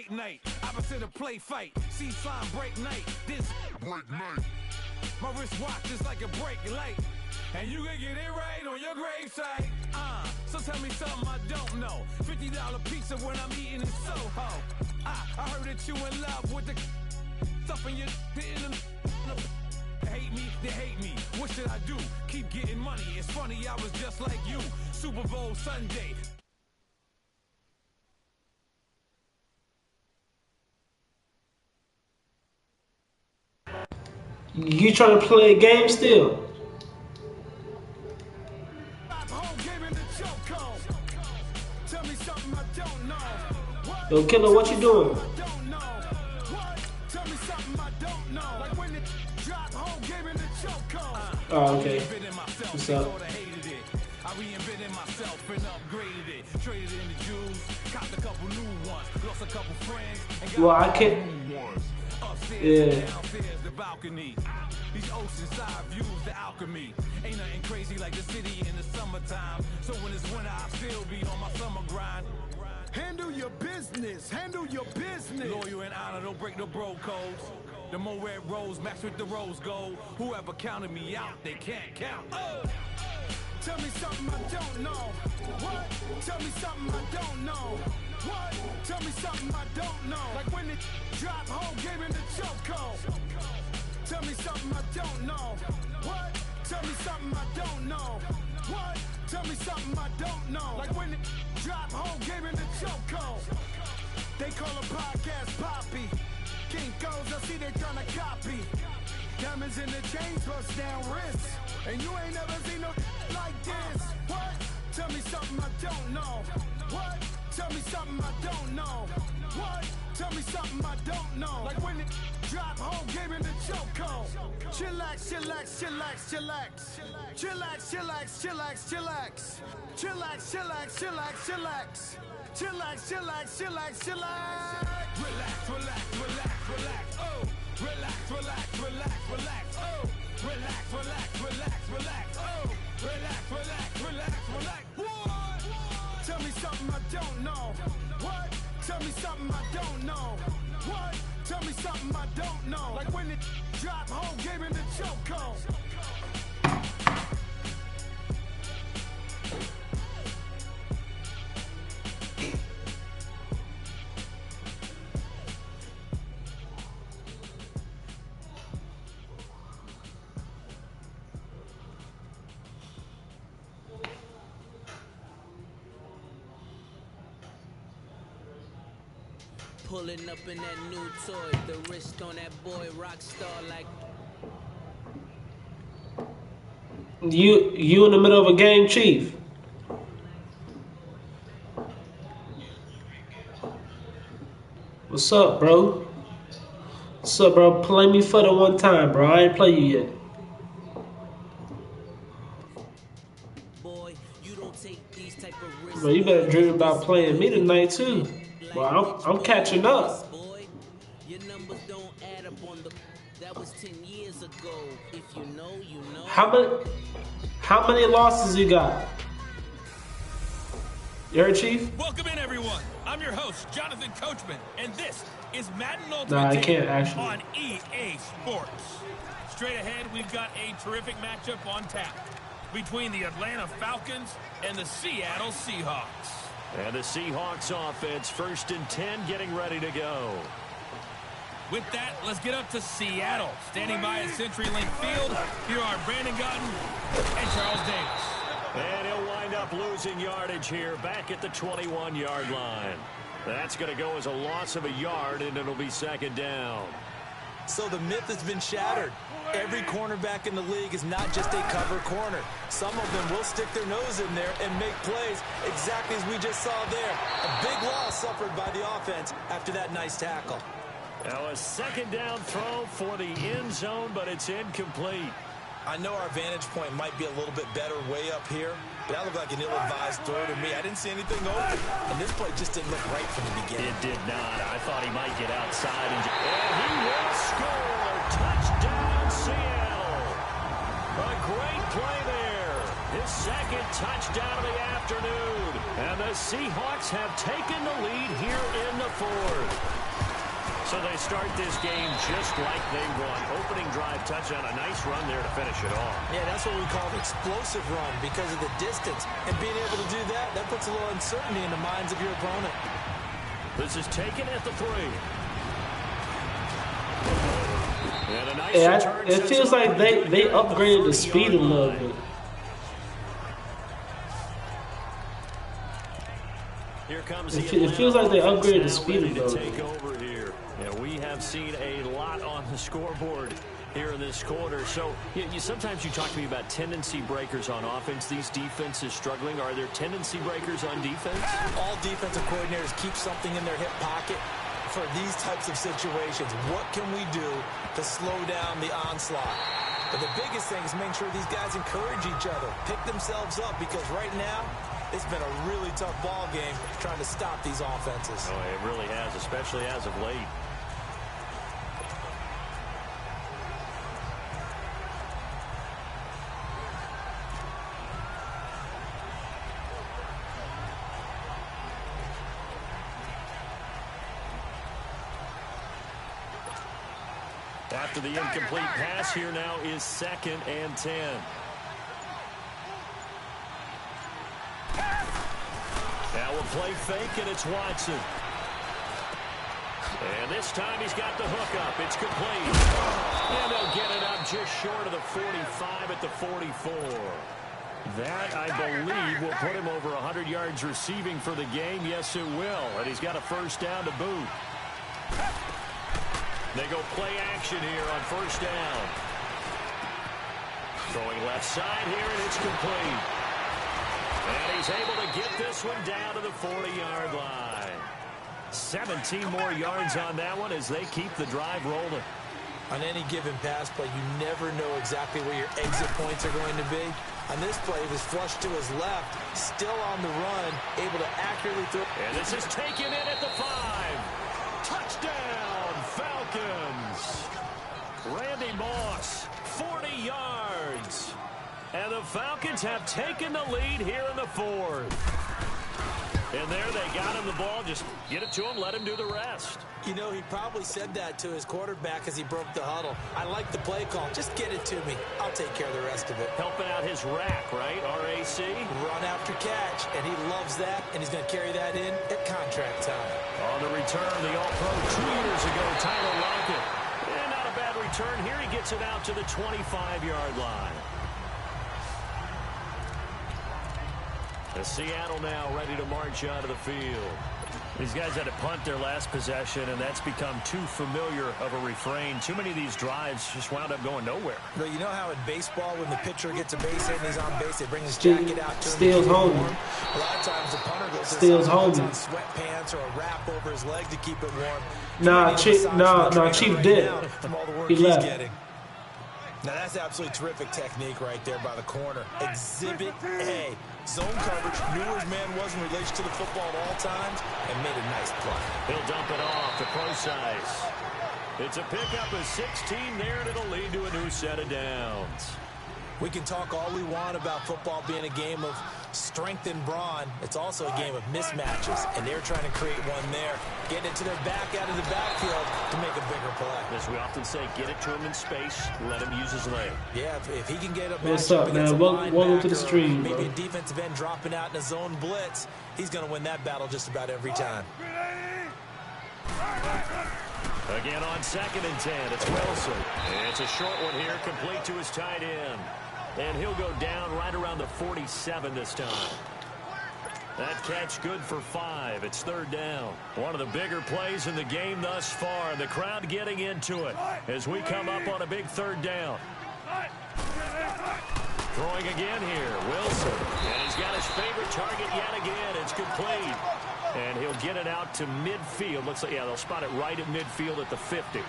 late night. Opposite of play fight. See sign break night. This break night. My wristwatch is like a brake light. And you can get it right on your gravesite. So tell me something I don't know. $50 pizza when I'm eating in Soho. I heard that you in love with the stuff in your hitting them. Hate me, they hate me. What should I do? Keep getting money. It's funny, I was just like you. Super Bowl Sunday. You trying to play a game still? Yo, Killer, what you doing? Oh, okay. What's up? I reinvented myself and upgraded it. Traded in the Jews, copped a couple new ones, lost a couple friends. Well, I can't. Yeah. Downstairs, the balcony. These oceanside views, the alchemy. Ain't nothing crazy like the city in the summertime. So when it's winter, I still be on my summer grind. Handle your business, handle your business. Loyal and honor, don't break the bro codes. The more red rose match with the rose gold. Whoever counted me out, they can't count. Oh. Tell me something I don't know. What? Tell me something I don't know. What? Tell me something I don't know. Like when it drop home, game in the chokehold. Tell me something I don't know. What? Tell me something I don't know. What? Tell me something I don't know. Like when it drop home, game in the chokehold. They call a podcast Poppy. King goes, I see they tryna copy. Diamonds in the chains, bust down wrists. And you ain't never seen no like this. What? Tell me something I don't know. What? Tell me something I don't know. What? Tell me something I don't know. Like when it drop home, game in the chokehold. Chillax, chillax, chillax, chillax. Chillax, chillax, chillax, chillax. Chillax, chillax, chillax, chillax. Chillax, chillax, chillax, chillax. Relax, relax, relax, relax. Oh. Relax, relax, relax, relax. Oh. Relax, relax, relax, relax. Oh. Relax, relax, relax, relax. What? Tell me something I don't know. What? Tell me something I don't know. What? Tell me something I don't know. Like when it drop home, game in the chokehold. Pulling up in that new toy, the wrist on that boy, rock star like. You in the middle of a game, Chief? What's up, bro? What's up, bro? Play me for the one time, bro. I ain't play you yet. Boy, you don't take these type of risks. Bro, you better dream about playing me tonight too. Well, I'm catching up. Boy, your numbers don't add up on the. That was 10 years ago. If you know, you know. How many losses you got? You heard, Chief? Welcome in, everyone. I'm your host, Jonathan Coachman, and this is Madden Ultimate Nah, I Team can't actually. on EA Sports. Straight ahead, we've got a terrific matchup on tap between the Atlanta Falcons and the Seattle Seahawks. And the Seahawks offense, 1st and 10, getting ready to go. With that, let's get up to Seattle. Standing by at CenturyLink Field, here are Brandon Gotton and Charles Davis. And he'll wind up losing yardage here back at the 21-yard line. That's going to go as a loss of a yard, and it'll be 2nd down. So the myth has been shattered. Every cornerback in the league is not just a cover corner. Some of them will stick their nose in there and make plays exactly as we just saw there. A big loss suffered by the offense after that nice tackle. Now a 2nd down throw for the end zone, but it's incomplete. I know our vantage point might be a little bit better way up here, but that looked like an ill-advised throw to me. I didn't see anything open, and this play just didn't look right from the beginning. It did not. I thought he might get outside, and he will score. Touchdown, Seattle. A great play there. His 2nd touchdown of the afternoon. And the Seahawks have taken the lead here in the 4th. So they start this game just like they won. Opening drive touchdown, a nice run there to finish it off. Yeah, that's what we call an explosive run because of the distance. And being able to do that, that puts a little uncertainty in the minds of your opponent. This is taken at the 3. And a nice return. It feels like they upgraded the speed a little bit. Here comes it feels like they upgraded the speed a little bit. Take over here. Yeah, we have seen a lot on the scoreboard here in this quarter. So sometimes you talk to me about tendency breakers on offense. These defenses struggling. Are there tendency breakers on defense? All defensive coordinators keep something in their hip pocket for these types of situations. What can we do to slow down the onslaught? But the biggest thing is making sure these guys encourage each other, pick themselves up, because right now it's been a really tough ball game trying to stop these offenses. Oh, it really has, especially as of late. After the incomplete pass, here now is 2nd and 10. Now we'll play fake, and it's Watson. And this time he's got the hook up. It's complete. And they'll get it up just short of the 45 at the 44. That, I believe, will put him over 100 yards receiving for the game. Yes, it will. And he's got a first down to boot. They go play action here on first down. Going left side here, and it's complete. And he's able to get this one down to the 40-yard line. 17 more yards on that one as they keep the drive rolling. On any given pass play, you never know exactly where your exit points are going to be. On this play, he was flushed to his left, still on the run, able to accurately throw. And this is taken in at the 5. Touchdown, Falcons. Randy Moss, 40 yards. And the Falcons have taken the lead here in the 4th. And there they got him the ball. Just get it to him, let him do the rest. You know, he probably said that to his quarterback as he broke the huddle. I like the play call. Just get it to me. I'll take care of the rest of it. Helping out his rack, right? RAC. Run after catch, and he loves that, and he's going to carry that in at contract time. On the return, the All-Pro 2 years ago, Tyler Lockett. And not a bad return. Here he gets it out to the 25-yard line. The Seattle now ready to march out of the field. These guys had to punt their last possession, and that's become too familiar of a refrain. Too many of these drives just wound up going nowhere. But you know how in baseball, when the pitcher gets a base hit and he's on base, they bring his jacket out to him. Steals home. A lot of times the punter goes Steals home. on sweatpants or a wrap over his leg to keep it warm. Nah, Chief did. He left. Now that's absolutely terrific technique right there by the corner. Exhibit A. Zone coverage, knew where his man was in relation to the football at all times, and made a nice play. He'll dump it off to Procise. It's a pickup of 16 there, and it'll lead to a new set of downs. We can talk all we want about football being a game of strength and brawn. It's also a game of mismatches, and they're trying to create one there. Getting it to their back out of the backfield to make a bigger play. As we often say, get it to him in space, let him use his leg. Yeah, if he can get a What's up, man? Welcome to the stream, maybe bro. a defensive end dropping out in a zone blitz, he's going to win that battle just about every time. Again on 2nd and 10, it's Wilson. It's a short one here, complete to his tight end. And he'll go down right around the 47 this time. That catch good for 5. It's 3rd down. One of the bigger plays in the game thus far. And the crowd getting into it as we come up on a big 3rd down. Throwing again here, Wilson. And he's got his favorite target yet again. It's complete. And he'll get it out to midfield. Looks like, yeah, they'll spot it right at midfield at the 50.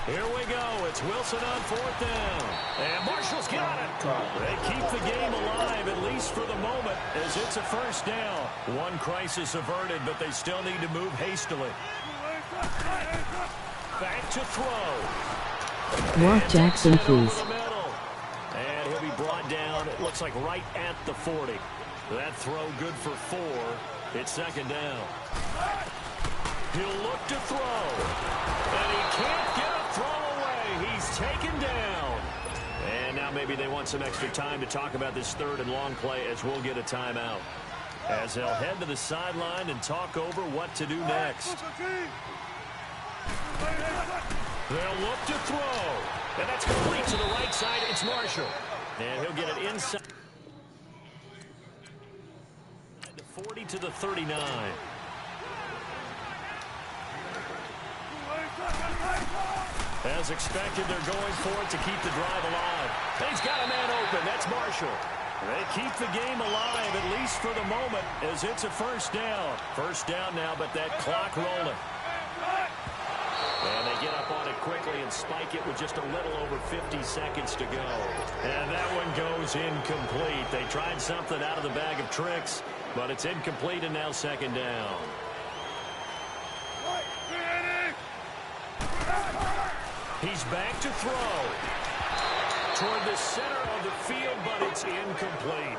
Here we go. It's Wilson on 4th down. And Marshall's got it. They keep the game alive, at least for the moment, as it's a 1st down. One crisis averted, but they still need to move hastily. Back to throw. More Jackson, please. And he'll be brought down, it looks like right at the 40. That throw good for 4. It's second down. He'll look to throw. And he can't get a throw away. He's taken down. And now maybe they want some extra time to talk about this third and long play as we'll get a timeout. As they'll head to the sideline and talk over what to do next. They'll look to throw. And that's complete to the right side. It's Marshall. And he'll get it inside. 40 to the 39. As expected, they're going for it to keep the drive alive. And he's got a man open. That's Marshall. They keep the game alive, at least for the moment, as it's a first down. First down now, but that clock rolling. And they get up on it quickly and spike it with just a little over 50 seconds to go. And that one goes incomplete. They tried something out of the bag of tricks, but it's incomplete and now second down. He's back to throw. Toward the center of the field, but it's incomplete.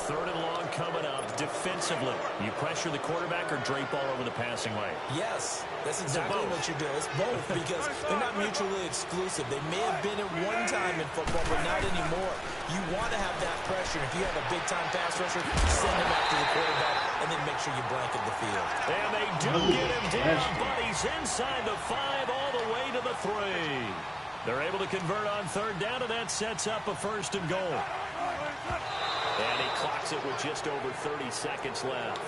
Third and long coming up defensively. You pressure the quarterback or drape all over the passing lane? Yes, that's exactly what you do. It's both because they're not mutually exclusive. They may have been at one time in football, but not anymore. You want to have that pressure. If you have a big-time pass rusher, send him after the quarterback and then make sure you blanket the field. And they do get him down, but he's inside the 5 all the way to the 3. They're able to convert on third down, and that sets up a first and goal. And he clocks it with just over 30 seconds left.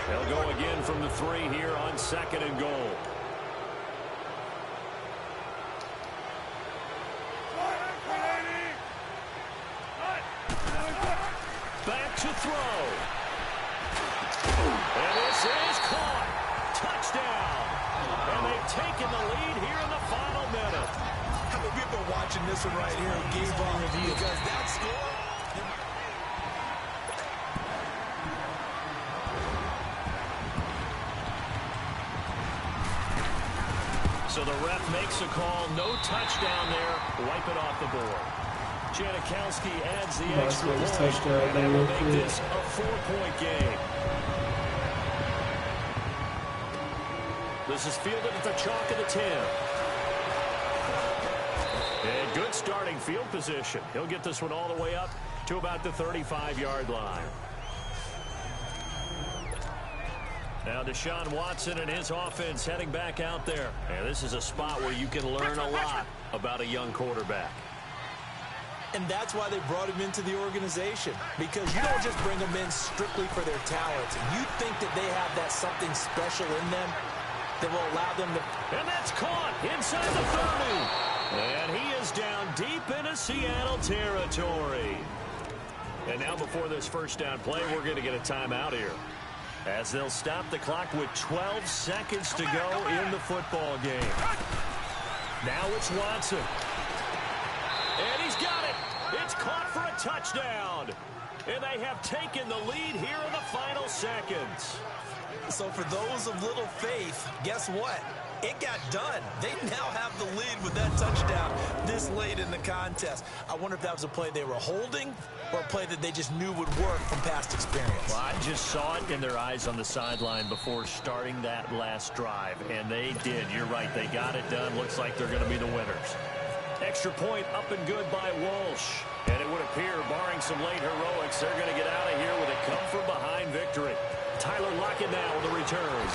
They'll go again from the 3 here on second and goal. Back to throw. And this is caught. Touchdown. And they've taken the lead here in the final minute. How many people watching this one right here gave up because that score? So the ref makes a call. No touchdown there. Wipe it off the board. Janikowski adds the extra point. And that will make this a 4-point game. This is fielded at the chalk of the 10. And good starting field position. He'll get this one all the way up to about the 35-yard line. Now Deshaun Watson and his offense heading back out there. And this is a spot where you can learn a lot about a young quarterback. And that's why they brought him into the organization. Because you don't just bring them in strictly for their talents. You think that they have that something special in them that will allow them to... And that's caught inside the 30. And he is down deep into Seattle territory. And now before this first down play, we're going to get a timeout here, as they'll stop the clock with 12 seconds to go in the football game. Now it's Watson. And he's got it. It's caught for a touchdown. And they have taken the lead here in the final seconds. So for those of little faith, guess what? It got done. They now have the lead with that touchdown this late in the contest. I wonder if that was a play they were holding or a play that they just knew would work from past experience. Well, I just saw it in their eyes on the sideline before starting that last drive, and they did. You're right. They got it done. Looks like they're going to be the winners. Extra point up and good by Walsh. And it would appear, barring some late heroics, they're going to get out of here with a come-from-behind victory. Tyler Lockett now with the return.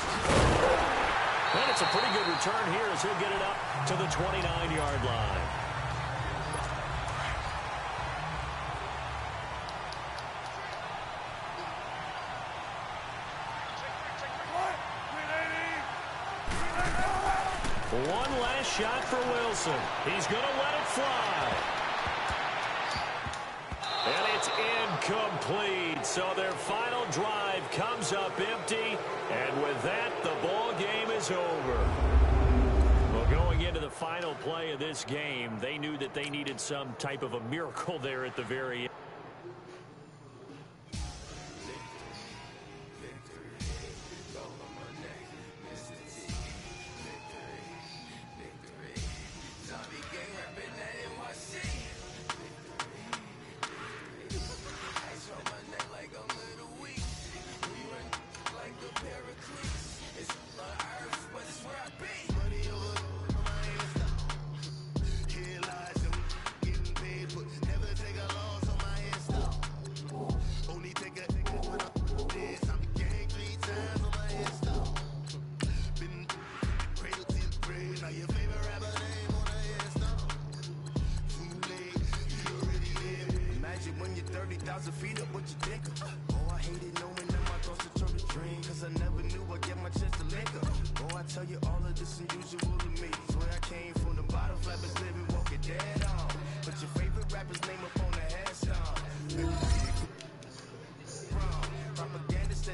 And it's a pretty good return here as he'll get it up to the 29-yard line. One last shot for Wilson. He's going to let it fly. And it's incomplete. So their final drive comes up empty. And with that, the ball game is over. Well, going into the final play of this game, they knew that they needed some type of a miracle there at the very end.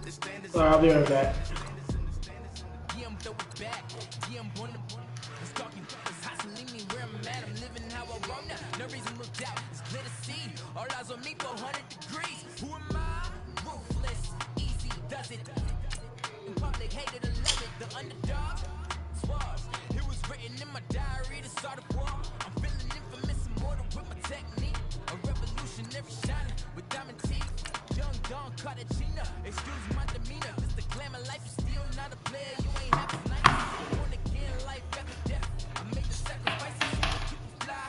Alright, I'll be right back. Yeah, I'm throw it back. Yeah, I'm on the it's talking. It's hustling me where I'm at. I'm living how I want now. No reason to look out. It's clear to see. All eyes on me, 400 degrees. Who am I? Ruthless. Easy does it. In public, hated to love it. The underdog. Swars. It was written in my diary to start a war. I'm feeling infamous, immortal with my technique. A revolutionary shiner with diamond teeth. Young Don Cartagena. Excuse my demeanor. This the glamour life. You still not a player. You ain't happy night. Born again, life after death. I made the sacrifices. Keep them fly.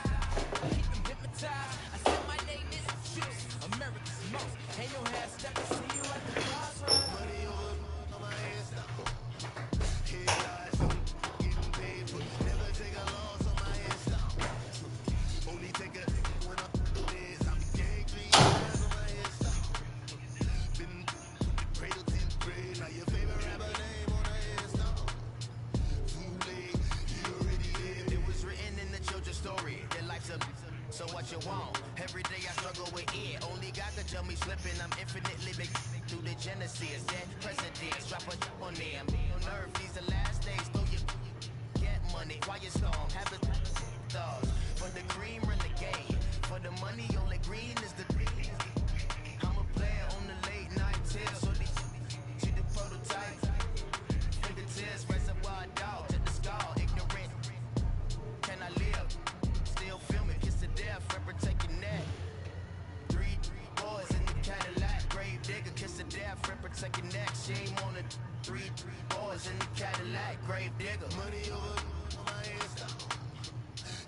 Keep them hypnotized. I said my name is Juice. America's most. Ain't no half step. I see you at the crossroads. Money over on my hands now. Here lies on getting paid, but never take a loss on my hands now. Only take a when I do this. I'm gang 3 times on my hands now. Been cradle to the grave. Now your favorite rapper name on the hands now. Too late, you already lived. It was written in the children's story. Their life's a so what you want? Every day I struggle with it. Only God could tell me slipping. I'm infinitely big through the genesis. Dead presidents, drop a on them. On earth, these the last days. Throw your get money. Quiet storm, have a thoughts. For the cream, run the game. For the money, only green is the green. I'm a player on the late night till. So they see the prototype. Fingertips, reservoir dog to the skull. Ignorant. Can I live? Still filming, kiss to death, rep take your neck. Three boys in the Cadillac, grave digger, kiss to death, rep take your neck. Shame on the three boys in the Cadillac, grave digger. Money over on my hands now.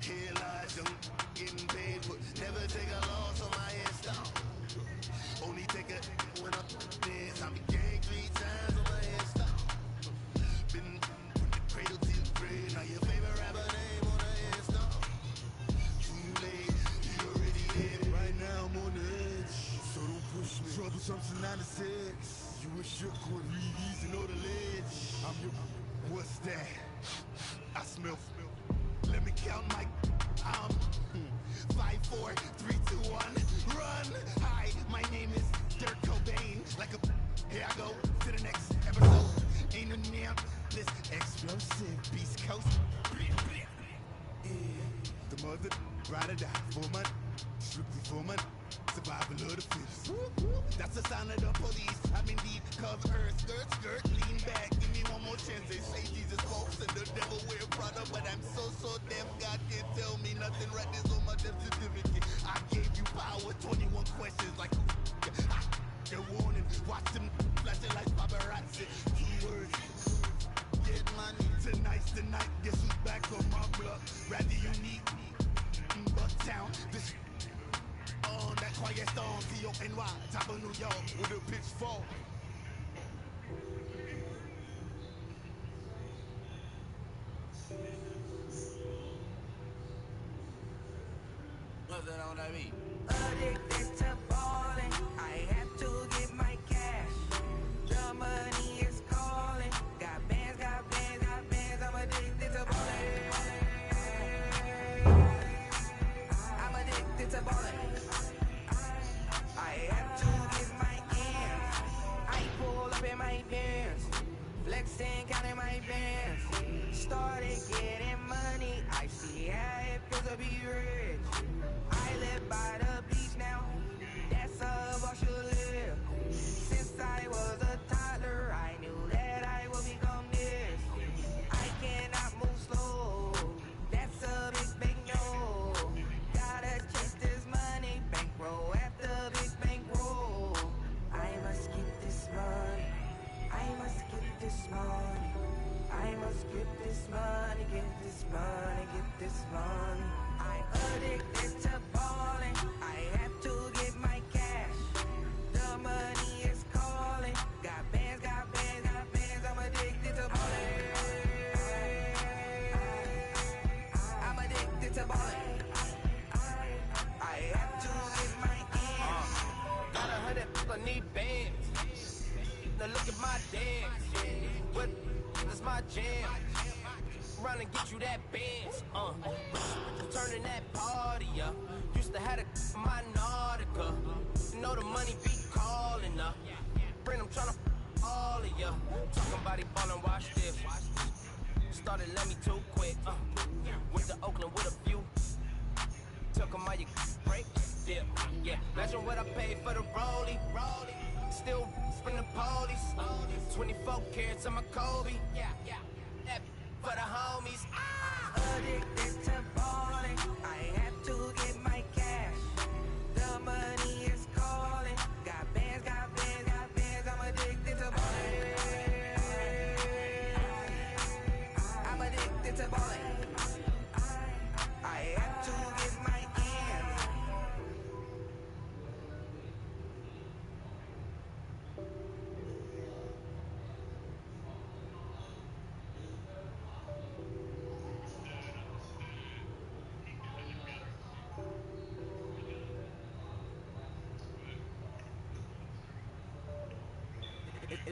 Here lies them getting paid, but never take a loss on my hands now. Only take a when I'm this. I'm gang 3 times on my hands now. Been from the cradle to the grave. Now your favorite rapper name on the hands now. Too late, you already did. Right now I'm on the edge, so don't push me. Trouble something 96. You wish you could re-ease and know the ledge. I'm your. What's that? I smell. Let me count my. I'm 5, 4, 3, 2, 1. Run. Hi, my name is Dirk Cobain. Like a. Here I go to the next episode. Ain't a name. This explosive Beast Coast. The mother ride or die for money, strictly for money. Survival of the fittest. That's the sound of the police. I'm indeed cover earth, skirt, lean back. Give me one more chance. They say Jesus walks and the devil wear Prada, but I'm so deaf. God can't tell me nothing. Right there's on my death certificate. I gave you power. 21 questions like your warning. Watch them flashing like paparazzi. Keywords. Get money. Tonight's the night. Guess who's back on my block? Rather unique. Bucktown. This on that quiet storm. T-O-N-Y. Top of New York with a pitchfork. What's that on that beat? Addicted to balling. I have to get my cash. The money is calling. Got bands. I'm addicted to balling. I'm addicted to balling. I have to get my ends. I pull up in my pants. Flexing, counting my bands. Started getting money. I see how it feels to be rich. I live by the beach now. That's how I should live. Since I was a toddler, I knew that I would become this. I cannot move slow. That's a big no. Gotta chase this money. Bankroll after big bankroll. I must get this money. I must get this money. I must get this money. Get this money. Get this money. I'm addicted to balling. I have to get my cash. The money is calling. Got bands. I'm addicted to balling. I'm addicted to balling. I have to get my ends. Got 100, I need bands. Now look at my dance. What is my jam? Run and get you that bands. Turning that party up. Used to have my Nautica. You know the money be calling up. Bring them tryna started, let me too quick. Went to Oakland with a few. Took 'em all you break. Yeah. Imagine what I paid for the rollie. Still from the police. 24 carats on my Kobe. Yeah. That for the homies. Addicted to balling. I have to get my cash. The money is calling. Got bands. I'm addicted to balling. I'm addicted to balling. I have to get my ends.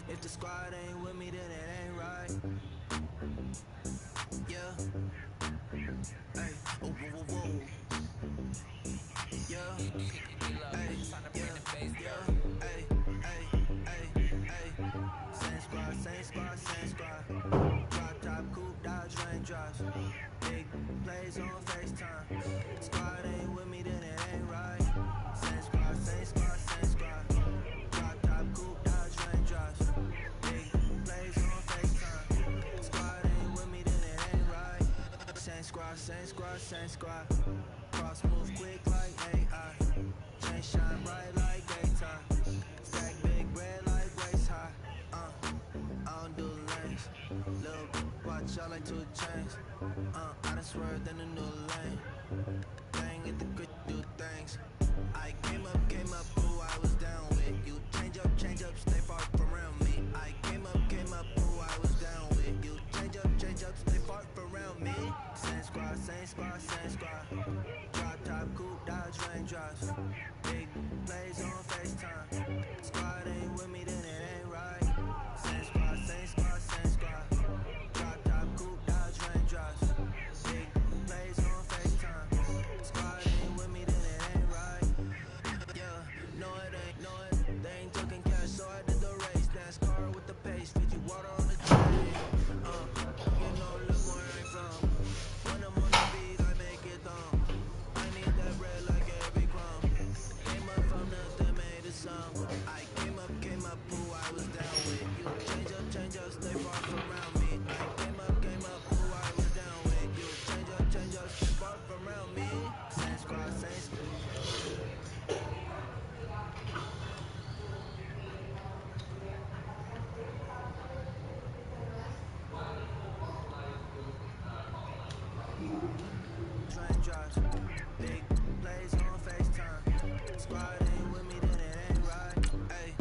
If the squad ain't with me, then it ain't right. Yeah. Hey. Oh, whoa. Yeah. Hey. Yeah. Hey. Same squad. Drop top, coupe, Dodge Raindrops. Big plays on FaceTime. Squad ain't with me, then it ain't right. Same squad. Drop top, coupe, Dodge Raindrops. Big plays on FaceTime. Squad ain't with me, then it ain't right. Same squad. Cross move quick like AI. Chain shine bright like daytime. Stack big bread like waist high. I don't do lanes. Little watch out like 2 chains. I done swerved in a new lane. Bang at the good do things. I came up, who I was down with. You change up, stay far from around me. I came up, who I was down with. You change up, stay far from around me. Same squad. Drop top, coupe, Dodge Raindrops. Big plays on FaceTime. Squad ain't with me, then it ain't right. Same squad. Drop top, coupe, Dodge Raindrops. Big plays on FaceTime. Squad ain't with me, then it ain't right. Yeah, no it ain't. They ain't talking cash, so I did the race. NASCAR with the pace, fit you water on the train. You know, look where I'm from. When I'm on the beat, I make it dumb. I need that bread like every crumb. Came up from nothing, made it some. I came up, who I was down with. You change up, stay far from around me. I came up, who I was down with. You change up, stay far from around me. Same squad. Raindrops, big plays on FaceTime. Squad ain't with me, then it ain't right. Ay.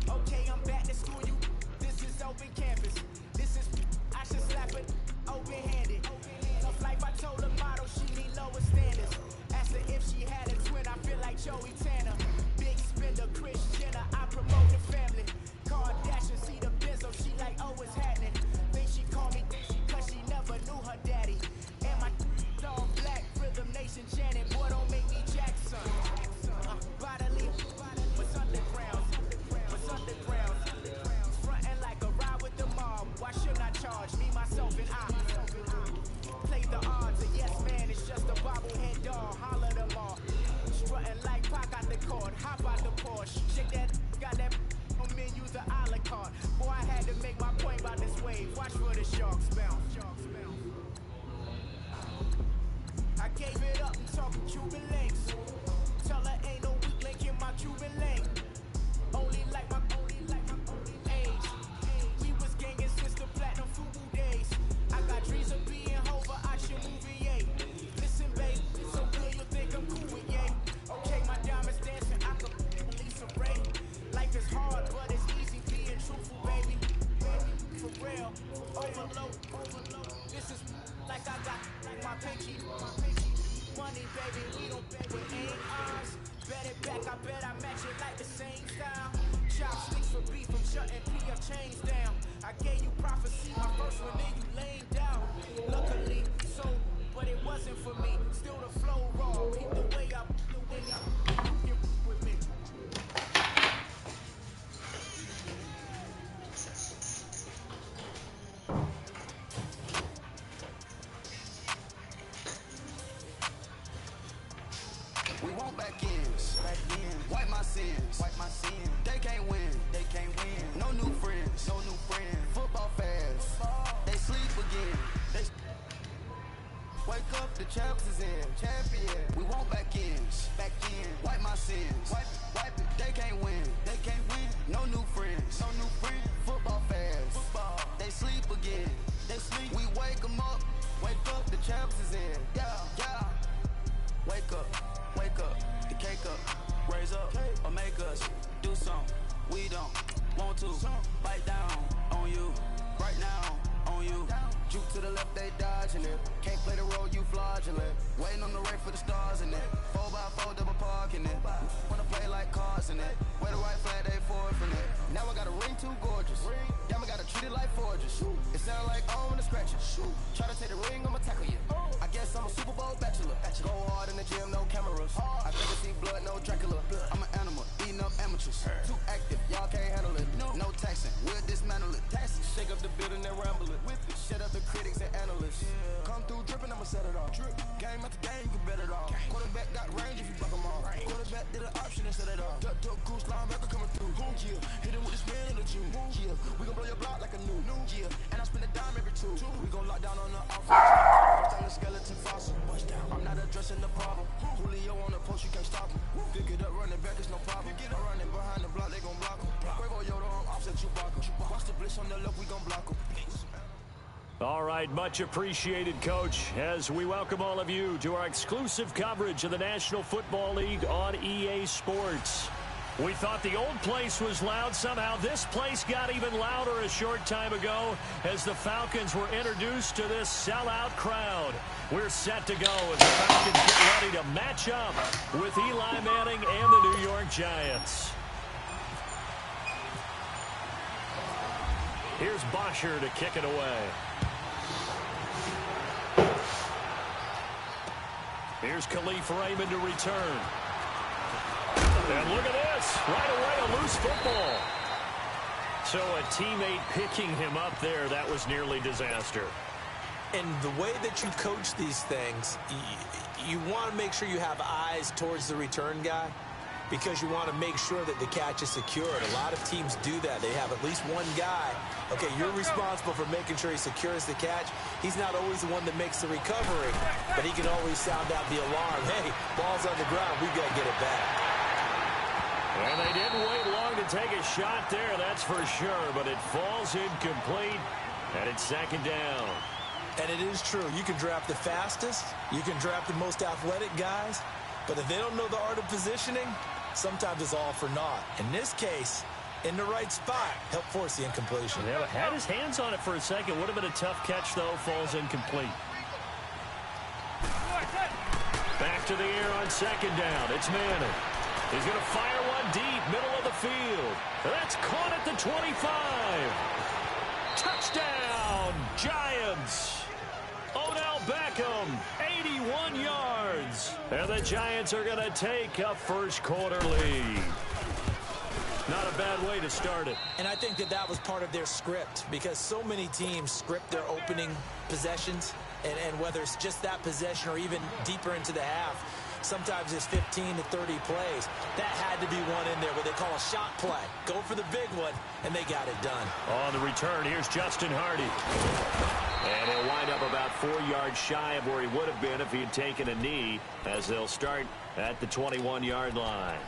Okay, I'm back to school. This is open campus. This is I should slap it open-handed. Tough life, I told her model she need lower standards. Asked her if she had a twin, I feel like Joey Tanner. Big spender, Chris Jenner, I promote the family. Kardashian, see the Benzo, she like, oh, what's happening? Think she call me, cause she never knew her daddy. And my dog black, Rhythm Nation Janet, boy, don't make me Jackson. Bodily, what's underground? Frontin' like a ride with the mob. Why shouldn't I charge me, myself, and I? Play the odds, a yes man, it's just a bobblehead doll. Holler them all. Strutting like Pac out the court, hop out the Porsche. Shake that, got that on menu, the a la carte. Boy, I had to make my point about this wave. Watch for the sharks bounce. I gave it up and talking Cuban links. Tell her ain't no weak link in my Cuban link. Only like my age. We was gangin' since the platinum FUBU days. I got dreams of being Hova, I should movie, yay. Listen, babe, so good you think I'm cool with yay. Okay, my diamonds dancing, I could Lisa Ray. Life is hard, but it's easy being truthful, baby. at it back, I bet I match it like the same style. Chopsticks for beef, I'm shutting P up chains down. I gave you prophecy, my first one, then you laid down. Luckily, so, but it wasn't for me. Still the flow raw, keep the way up, you with me. We want back ends. Wipe my sins. They can't win. No new friends. Football fans. They sleep again. Wake up, the champs is in. Champion. We want back ends. Wipe my sins. Wipe it. They can't win. No new friends. Football fans. They sleep again. We wake them up. Wake up, the champs is in. Yeah. Wake up, the cake up, raise up, or make us do something we don't want to. Bite down on you, right now on you. Juke to the left, they dodging it. Can't play the role, you fraudulent. Waiting on the right for the stars in it. 4x4 double parking it. Wanna play like cars in it. Wear the white flag, they forfeit it. Now I got a ring too gorgeous. Damn, I gotta treat it like forges. It sound like I want to scratch it. Try to take the ring, I'ma tackle you. I guess I'm a Super Bowl bachelor. Go hard in the gym, no cameras. I think I see blood, no Dracula. I'm an animal, eating up amateurs. Too active, y'all can't handle it. No taxing, we'll dismantle it. Shake up the building and ramble it. Shut up the critics and analysts. Come through dripping, I'ma set it off. Game after game, you bet it off. Quarterback got range if you block them off. Quarterback did an option and set it off. Duck, goose, linebacker coming through. Yeah, hit him with the spin in the June. Yeah, we gon' blow your block like a new. Yeah, and I spend a dime every two. We gon' lock down on the offense. First time the skeleton fossil. I'm not addressing the problem. Julio on the post, you can't stop him. Pick it up, running back, it's no problem. I'm running behind the block, they gon' block him. Quavo Yoda on offset, you block him. Watch the blitz on the left, we gon' block him. All right, much appreciated, Coach, as we welcome all of you to our exclusive coverage of the National Football League on EA Sports. We thought the old place was loud. Somehow this place got even louder a short time ago as the Falcons were introduced to this sellout crowd. We're set to go as the Falcons get ready to match up with Eli Manning and the New York Giants. Here's Bosher to kick it away. Here's Khalif Raymond to return. And look at this. Right away, a loose football. So a teammate picking him up there, that was nearly disaster. And the way that you coach these things, you want to make sure you have eyes towards the return guy because you want to make sure that the catch is secured. A lot of teams do that. They have at least one guy. Okay, you're responsible for making sure he secures the catch. He's not always the one that makes the recovery, but he can always sound out the alarm. Hey, ball's on the ground. We've got to get it back. And they didn't wait long to take a shot there, that's for sure, but it falls incomplete, and it's second down. And it is true. You can draft the fastest. You can draft the most athletic guys. But if they don't know the art of positioning, sometimes it's all for naught. In this case, in the right spot, help force the incompletion. Yeah, had his hands on it for a second. Would have been a tough catch, though. Falls incomplete. Back to the air on second down. It's Manning. He's going to fire one deep, middle of the field. That's caught at the 25. Touchdown, Giants. Odell Beckham, 81 yards. And the Giants are going to take a first quarter lead. Not a bad way to start it. And I think that was part of their script because so many teams script their opening possessions. And whether it's just that possession or even deeper into the half, sometimes it's 15 to 30 plays. That had to be one in there, what they call a shot play. Go for the big one, and they got it done. On the return, here's Justin Hardy. And he'll wind up about 4 yards shy of where he would have been if he had taken a knee, as they'll start at the 21-yard line.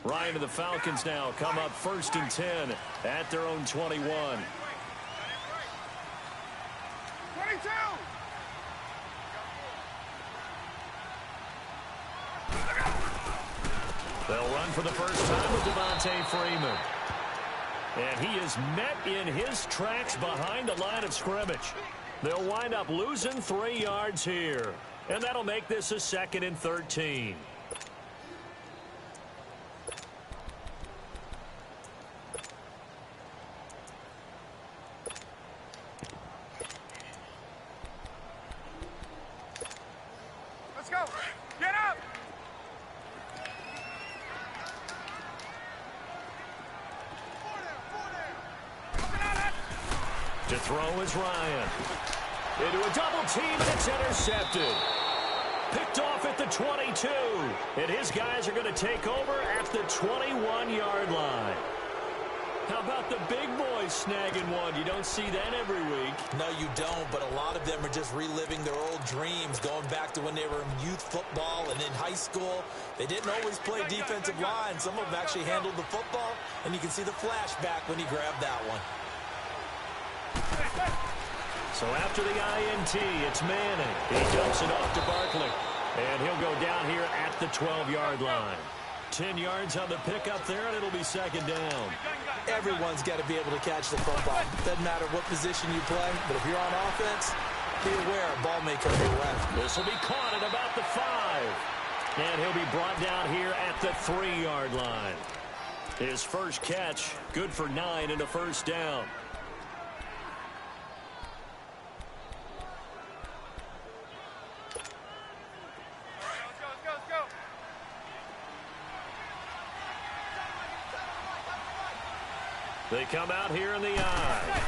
Ryan to the Falcons now come up 1st and 10 at their own 21. 22. They'll run for the first time with Devontae Freeman. And he is met in his tracks behind the line of scrimmage. They'll wind up losing 3 yards here. And that'll make this a 2nd and 13. Let's go. Get up. To throw is Ryan. Into a double team, and it's intercepted. Picked off at the 22. And his guys are going to take over at the 21-yard line. How about the big boys snagging one? You don't see that every week. No, you don't, but a lot of them are just reliving their old dreams, going back to when they were in youth football and in high school. They didn't always play defensive line. Some of them actually handled the football, and you can see the flashback when he grabbed that one. So after the INT, it's Manning. He dumps it off to Barkley. And he'll go down here at the 12-yard line. 10 yards on the pickup there, and it'll be 2nd down. Everyone's got to be able to catch the football. Doesn't matter what position you play, but if you're on offense, be aware a ball may come your way. This will be caught at about the 5. And he'll be brought down here at the 3-yard line. His first catch, good for 9 and a first down. They come out here in the eye.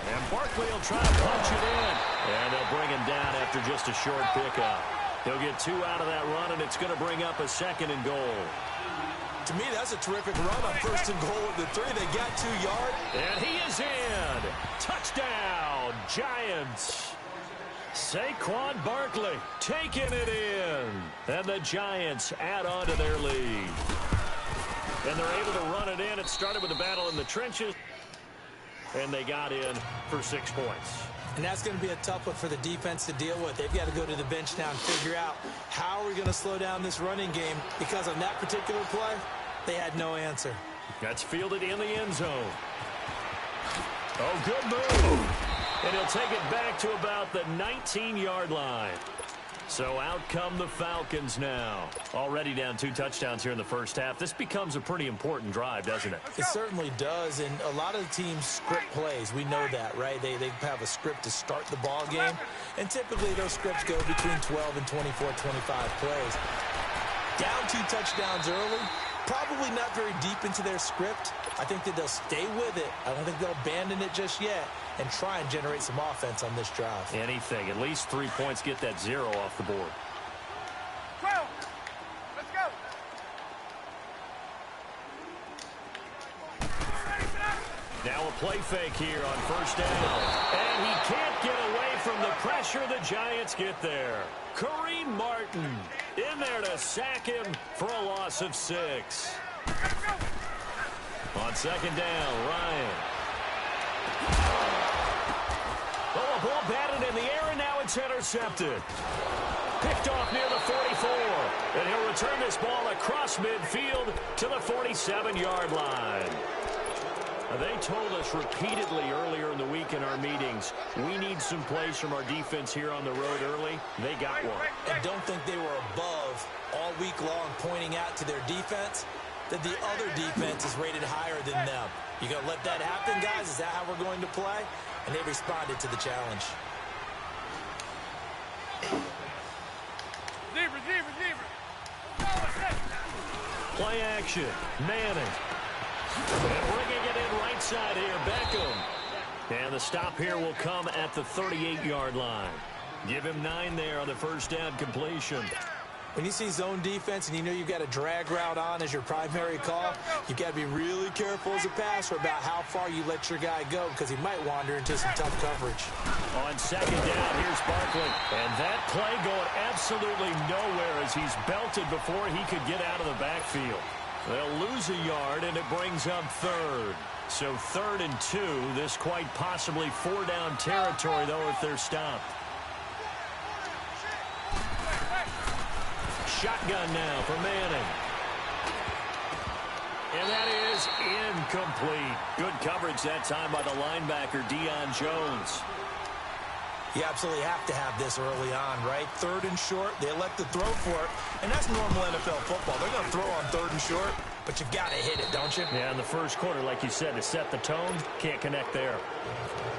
And Barkley will try to punch it in. And they'll bring him down after just a short pickup. He'll get 2 out of that run, and it's going to bring up a 2nd and goal. To me, that's a terrific run on 1st and goal at the 3. They got 2 yards. And he is in. Touchdown, Giants. Saquon Barkley taking it in. And the Giants add on to their lead. And they're able to run it in. It started with a battle in the trenches. And they got in for 6 points. And that's going to be a tough one for the defense to deal with. They've got to go to the bench now and figure out how are we going to slow down this running game, because on that particular play, they had no answer. That's fielded in the end zone. Oh, good move. And he'll take it back to about the 19-yard line. So out come the Falcons now. Already down 2 touchdowns here in the first half. This becomes a pretty important drive, doesn't it? It certainly does, and a lot of the teams script plays. We know that, right? They have a script to start the ball game, and typically those scripts go between 12 and 24, 25 plays. Down 2 touchdowns early, probably not very deep into their script. I think that they'll stay with it. I don't think they'll abandon it just yet and try and generate some offense on this drive. Anything. At least 3 points, get that 0 off the board. 12. Let's go. Now a play fake here on 1st down. And he can't get away from the pressure. The Giants get there. Kareem Martin in there to sack him for a loss of 6. On 2nd down, Ryan. Oh, a ball batted in the air, and now it's intercepted. Picked off near the 44. And he'll return this ball across midfield to the 47-yard line. They told us repeatedly earlier in the week in our meetings, we need some plays from our defense here on the road early. They got one. And don't think they were above all week long pointing out to their defense that the other defense is rated higher than them. You going to let that happen, guys? Is that how we're going to play? And they responded to the challenge. Play action. Manning. And bringing it in right side here, Beckham. And the stop here will come at the 38-yard line. Give him 9 there on the 1st down completion. When you see zone defense and you know you've got a drag route on as your primary call, you've got to be really careful as a passer about how far you let your guy go, because he might wander into some tough coverage. On 2nd down, here's Barkley. And that play going absolutely nowhere as he's belted before he could get out of the backfield. They'll lose a yard, and it brings up 3rd. So 3rd and 2. This quite possibly 4-down territory, though, if they're stopped. Shotgun now for Manning. And that is incomplete. Good coverage that time by the linebacker, Deion Jones. You absolutely have to have this early on, right? 3rd and short, they elect to throw for it, and that's normal NFL football. They're going to throw on 3rd and short, but you've got to hit it, don't you? Yeah, in the first quarter, like you said, to set the tone, can't connect there.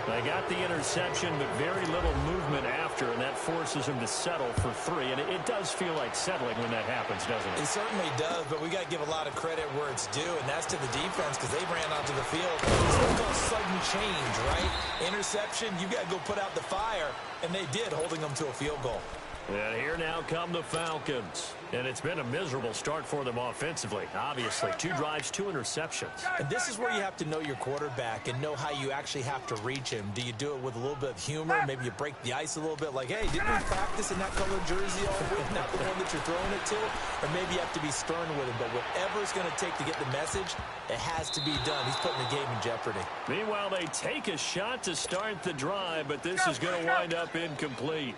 They got the interception, but very little movement after, and that forces him to settle for 3. And it does feel like settling when that happens, doesn't it? It certainly does, but we got to give a lot of credit where it's due, and that's to the defense because they ran onto the field. It's what's called sudden change, right? Interception, you got to go put out the fire, and they did, holding them to a field goal. And here now come the Falcons. And it's been a miserable start for them offensively. Obviously, 2 drives, 2 interceptions. And this is where you have to know your quarterback and know how you actually have to reach him. Do you do it with a little bit of humor? Maybe you break the ice a little bit like, hey, didn't we practice in that colored jersey all week, not the one that you're throwing it to? Or maybe you have to be stern with him. But whatever it's going to take to get the message, it has to be done. He's putting the game in jeopardy. Meanwhile, they take a shot to start the drive, but this is going to wind up incomplete.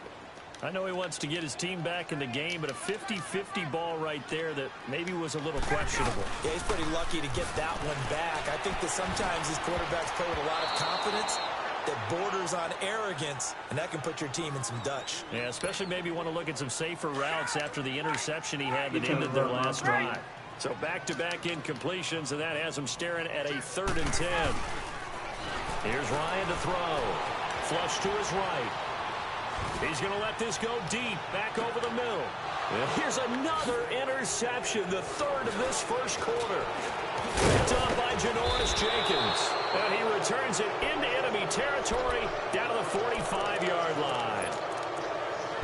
I know he wants to get his team back in the game, but a 50-50 ball right there that maybe was a little questionable. Yeah, he's pretty lucky to get that one back. I think that sometimes these quarterbacks play with a lot of confidence that borders on arrogance, and that can put your team in some Dutch. Yeah, especially maybe want to look at some safer routes after the interception he had that ended their last drive. So back-to-back incompletions, and that has him staring at a 3rd and 10. Here's Ryan to throw. Flush to his right. He's going to let this go deep, back over the middle. And here's another interception, the 3rd of this first quarter. Picked up by Janoris Jenkins. And he returns it into enemy territory down to the 45-yard line.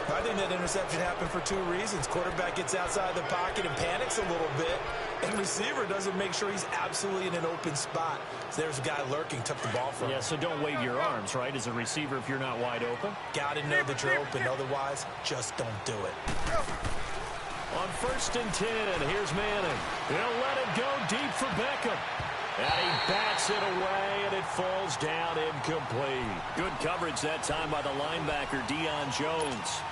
I think that interception happened for 2 reasons. Quarterback gets outside the pocket and panics a little bit, and receiver doesn't make sure he's absolutely in an open spot. So there's a guy lurking, took the ball from him. Yeah, so don't wave your arms, right, as a receiver if you're not wide open. Got to know that you're open. Otherwise, just don't do it. On 1st and 10, here's Manning. They'll let it go deep for Beckham. And he bats it away, and it falls down incomplete. Good coverage that time by the linebacker, Deion Jones.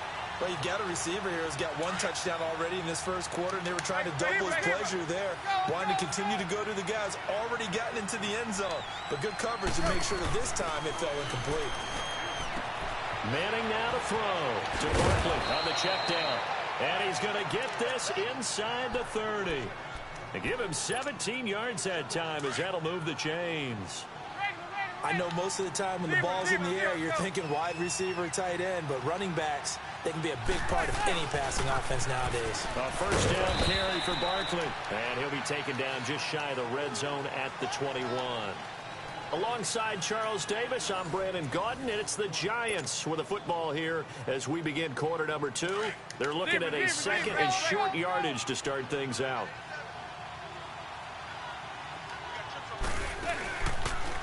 Well, you've got a receiver here who's got 1 touchdown already in this first quarter, and they were trying to double his pleasure there. Wanting to continue to go to the guys already gotten into the end zone. But good coverage to make sure that this time it fell incomplete. Manning now to throw to Barkley on the check down. And he's going to get this inside the 30. They give him 17 yards that time as that'll move the chains. I know most of the time when the ball's in the air, you're thinking wide receiver, tight end, but running backs, they can be a big part of any passing offense nowadays. A 1st down carry for Barkley. And he'll be taken down just shy of the red zone at the 21. Alongside Charles Davis, I'm Brandon Gaudin, and it's the Giants with the football here as we begin quarter number 2. They're looking at a 2nd and short yardage to start things out.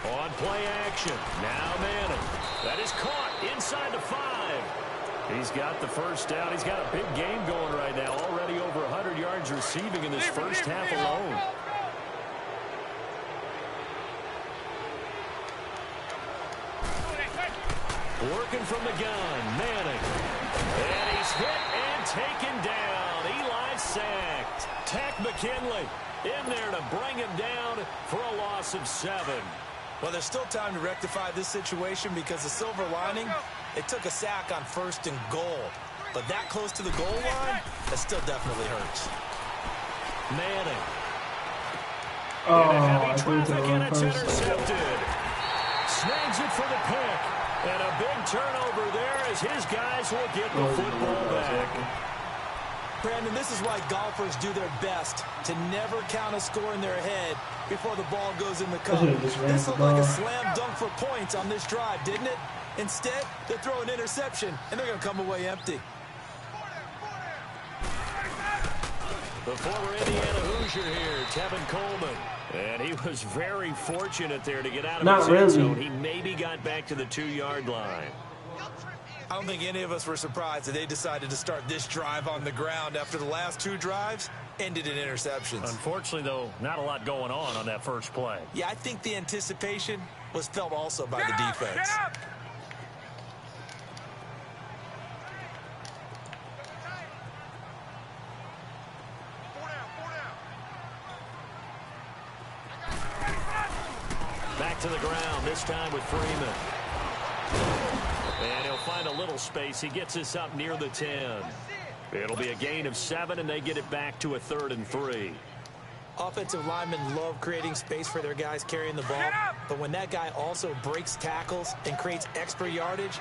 On play action, now Manning. That is caught inside the 5. He's got the 1st down. He's got a big game going right now. Already over 100 yards receiving in this first half alone. Working from the gun, Manning. And he's hit and taken down. Eli sacked. Tack McKinley in there to bring him down for a loss of 7. Well, there's still time to rectify this situation because the silver lining, it took a sack on 1st and goal. But that close to the goal line, that still definitely hurts. Manning. Oh, In a I heavy think traffic, and it's the intercepted. Snags it for the pick. And a big turnover there as his guys will get the football back. Brandon, this is why golfers do their best to never count a score in their head before the ball goes in the cup. This looked like a slam dunk for points on this drive, didn't it? Instead, they throw an interception, and they're going to come away empty. The former Indiana Hoosier here, Tevin Coleman. And he was very fortunate there to get out of his end zone. He maybe got back to the 2-yard line. I don't think any of us were surprised that they decided to start this drive on the ground after the last 2 drives ended in interceptions. Unfortunately, though, not a lot going on that first play. Yeah, I think the anticipation was felt also by the defense. to the ground, this time with Freeman. And he'll find a little space. He gets us up near the 10. It'll be a gain of 7, and they get it back to a 3rd and 3. Offensive linemen love creating space for their guys carrying the ball, but when that guy also breaks tackles and creates extra yardage,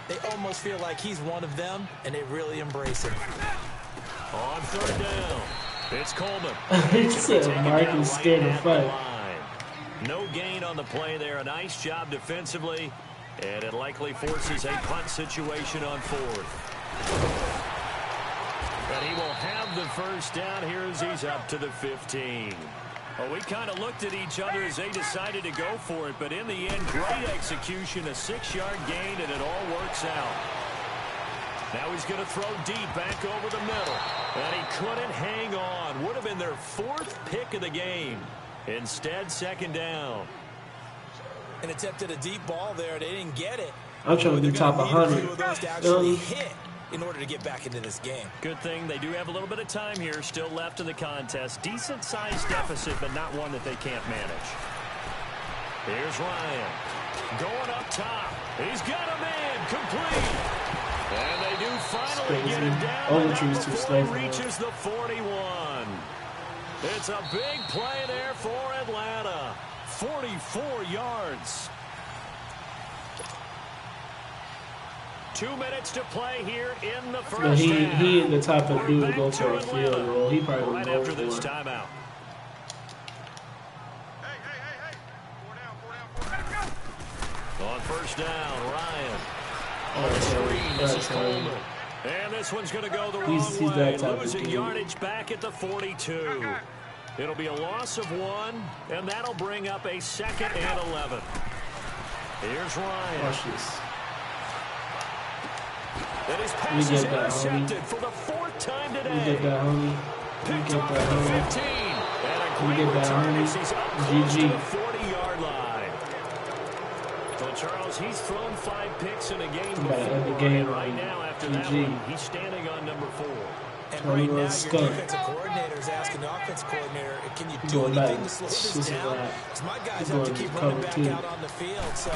they almost feel like he's one of them, and they really embrace him. On 3rd down, it's Coleman. He said Mark is scared to fight. No gain on the play there. A nice job defensively, and it likely forces a punt situation on 4th. And he will have the first down here as he's up to the 15. Well, we kind of looked at each other as they decided to go for it, but in the end, great execution, a 6-yard gain, and it all works out. Now he's going to throw deep back over the middle, and he couldn't hang on. Would have been their 4th pick of the game. Instead, 2nd down. And attempted a deep ball there. They didn't get it. I'm trying to do top 100. To actually hit in order to get back into this game. Good thing they do have a little bit of time here still left in the contest. Decent-sized deficit, but not one that they can't manage. Here's Ryan. Going up top. He's got a man complete. And they do finally get him down before he reaches the 41. It's a big play there for Atlanta. 44 yards. 2 minutes to play here in the first half. He and the type of dude to go for a field goal. He probably right would go after for this it. timeout. On 1st down, Ryan. On the screen, this is Coleman. And this one's going to go the wrong way. Losing yardage back at the 42. It'll be a loss of 1, and that'll bring up a 2nd and 11. Here's Ryan. Watch this. And his pass is intercepted for the 4th time today. We get that, homie. Picked off at the 15. And a great return as he's up close to the 40-yard line. So, Charles, he's thrown 5 picks in a game before. And right now, after that one, he's standing on number 4. And right now, your defensive coordinator is asking the offensive coordinator, can you do anything to slow this down? Because my guys have to keep running back out on the field. So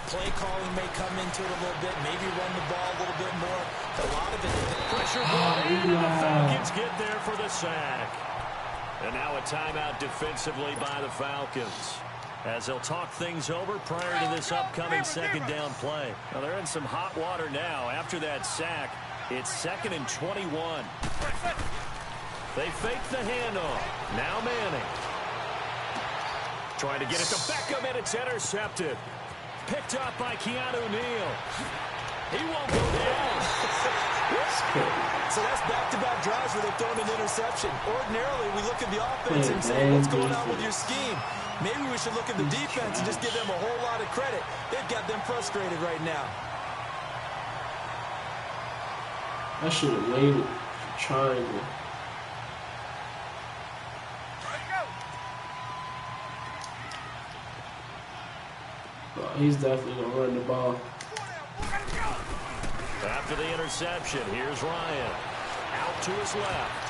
play calling may come into it a little bit, maybe run the ball a little bit more. A lot of it is pressure ball in, and the Falcons get there for the sack. And now a timeout defensively by the Falcons, as they'll talk things over prior to this upcoming 2nd down play. Now they're in some hot water now after that sack. It's 2nd and 21. They fake the handoff. Now Manning. Trying to get it to Beckham, and it's intercepted. Picked up by Keanu Neal. He won't go down. So that's back-to-back drives where they've thrown an interception. Ordinarily, we look at the offense and say, what's going on with your scheme? Maybe we should look at the defense and just give them a whole lot of credit. They've got them frustrated right now. I should have waited for triangle. Oh, he's definitely going to run the ball. After the interception, here's Ryan. Out to his left.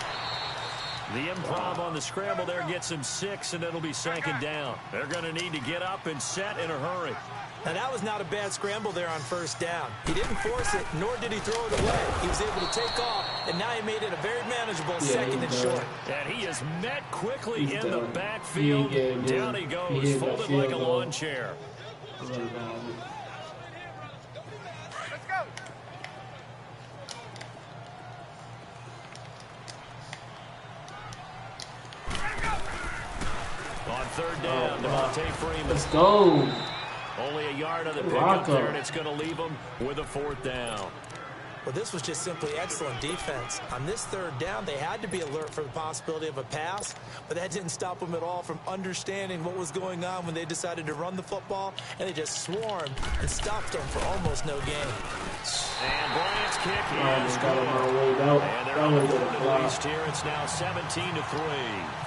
The improv on the scramble there gets him 6, and it'll be 2nd down. They're going to need to get up and set in a hurry. Now, that was not a bad scramble there on 1st down. He didn't force it, nor did he throw it away. He was able to take off, and now he made it a very manageable 2nd and short. And he is met quickly in the backfield. Down he goes, folded like a lawn chair. Let's go. On 3rd down, Devontae Freeman. Let's go. Only a yard of the pickup there, and it's going to leave him with a 4th down. Well, this was just simply excellent defense. On this 3rd down, they had to be alert for the possibility of a pass, but that didn't stop them at all from understanding what was going on when they decided to run the football, and they just swarmed and stopped them for almost no gain. And Bryant's kick is good. And they're on the least here. It's now 17-3.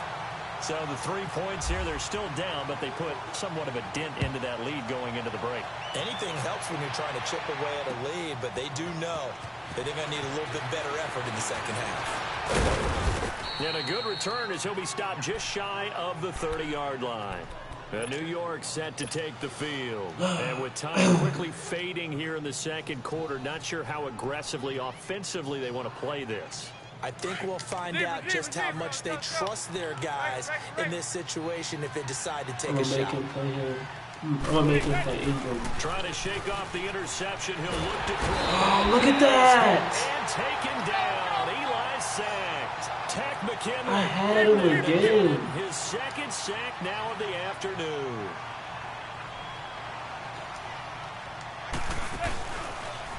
So the 3 points here, they're still down, but they put somewhat of a dent into that lead going into the break. Anything helps when you're trying to chip away at a lead, but they do know that they're going to need a little bit better effort in the 2nd half. And a good return as he'll be stopped just shy of the 30-yard line. New York set to take the field. And with time quickly fading here in the second quarter, not sure how aggressively, offensively they want to play this. I think we'll find out just how much they trust their guys in this situation if they decide to take a shot. I'm gonna make him play Ingram. Trying to shake off the interception. He'll look to throw. Oh, look at that! And taken down. Eli sacked. Tech McKinley. I had him again. His second sack now of the afternoon.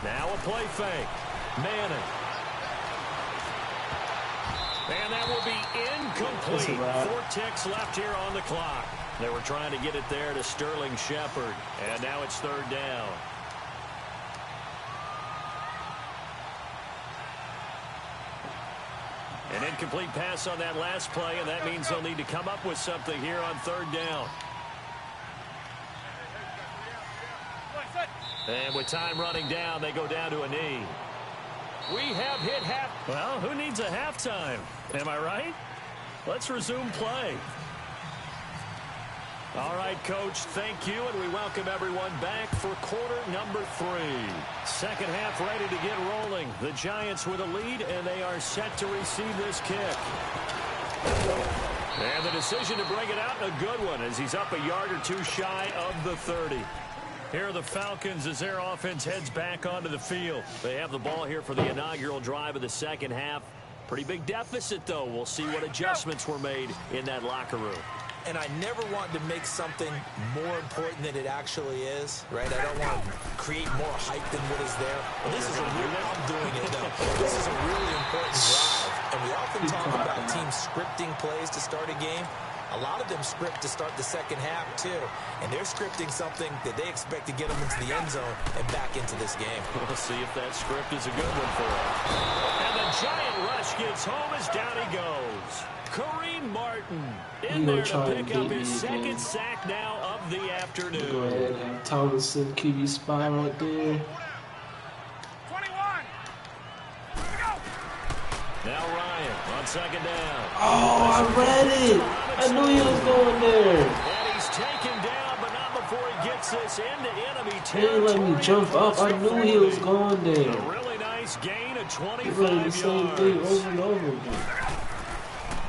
Now a play fake. Manning. And that will be incomplete. 4 ticks left here on the clock. They were trying to get it there to Sterling Shepard. And now it's 3rd down. An incomplete pass on that last play, and that means they'll need to come up with something here on 3rd down. And with time running down, they go down to a knee. We have hit half. Well, who needs a halftime? Am I right? Let's resume play. All right, Coach, thank you, and we welcome everyone back for quarter number 3. Second half ready to get rolling. The Giants with a lead, and they are set to receive this kick. And the decision to bring it out, a good one, as he's up a yard or 2 shy of the 30. Here are the Falcons as their offense heads back onto the field. They have the ball here for the inaugural drive of the second half. Pretty big deficit, though. We'll see what adjustments were made in that locker room. And I never want to make something more important than it actually is, right? I don't want to create more hype than what is there. But this is a real, I'm doing it though. This is a really important drive. And we often talk about teams scripting plays to start a game. A lot of them script to start the second half, too. And they're scripting something that they expect to get them into the end zone and back into this game. We'll see if that script is a good one for them. And the giant rush gets home as down he goes. Kareem Martin in there to pick up his second sack now of the afternoon. Go ahead and have Tomlinson QB spy right there. 21. Now Ryan on second down. Oh, I read it. I knew he was going there. And he's taken down, but not before he gets this into enemy He didn't let territory. me jump up. I knew he was going there. A really nice gain of 25 He's running the same yards. thing over and over again.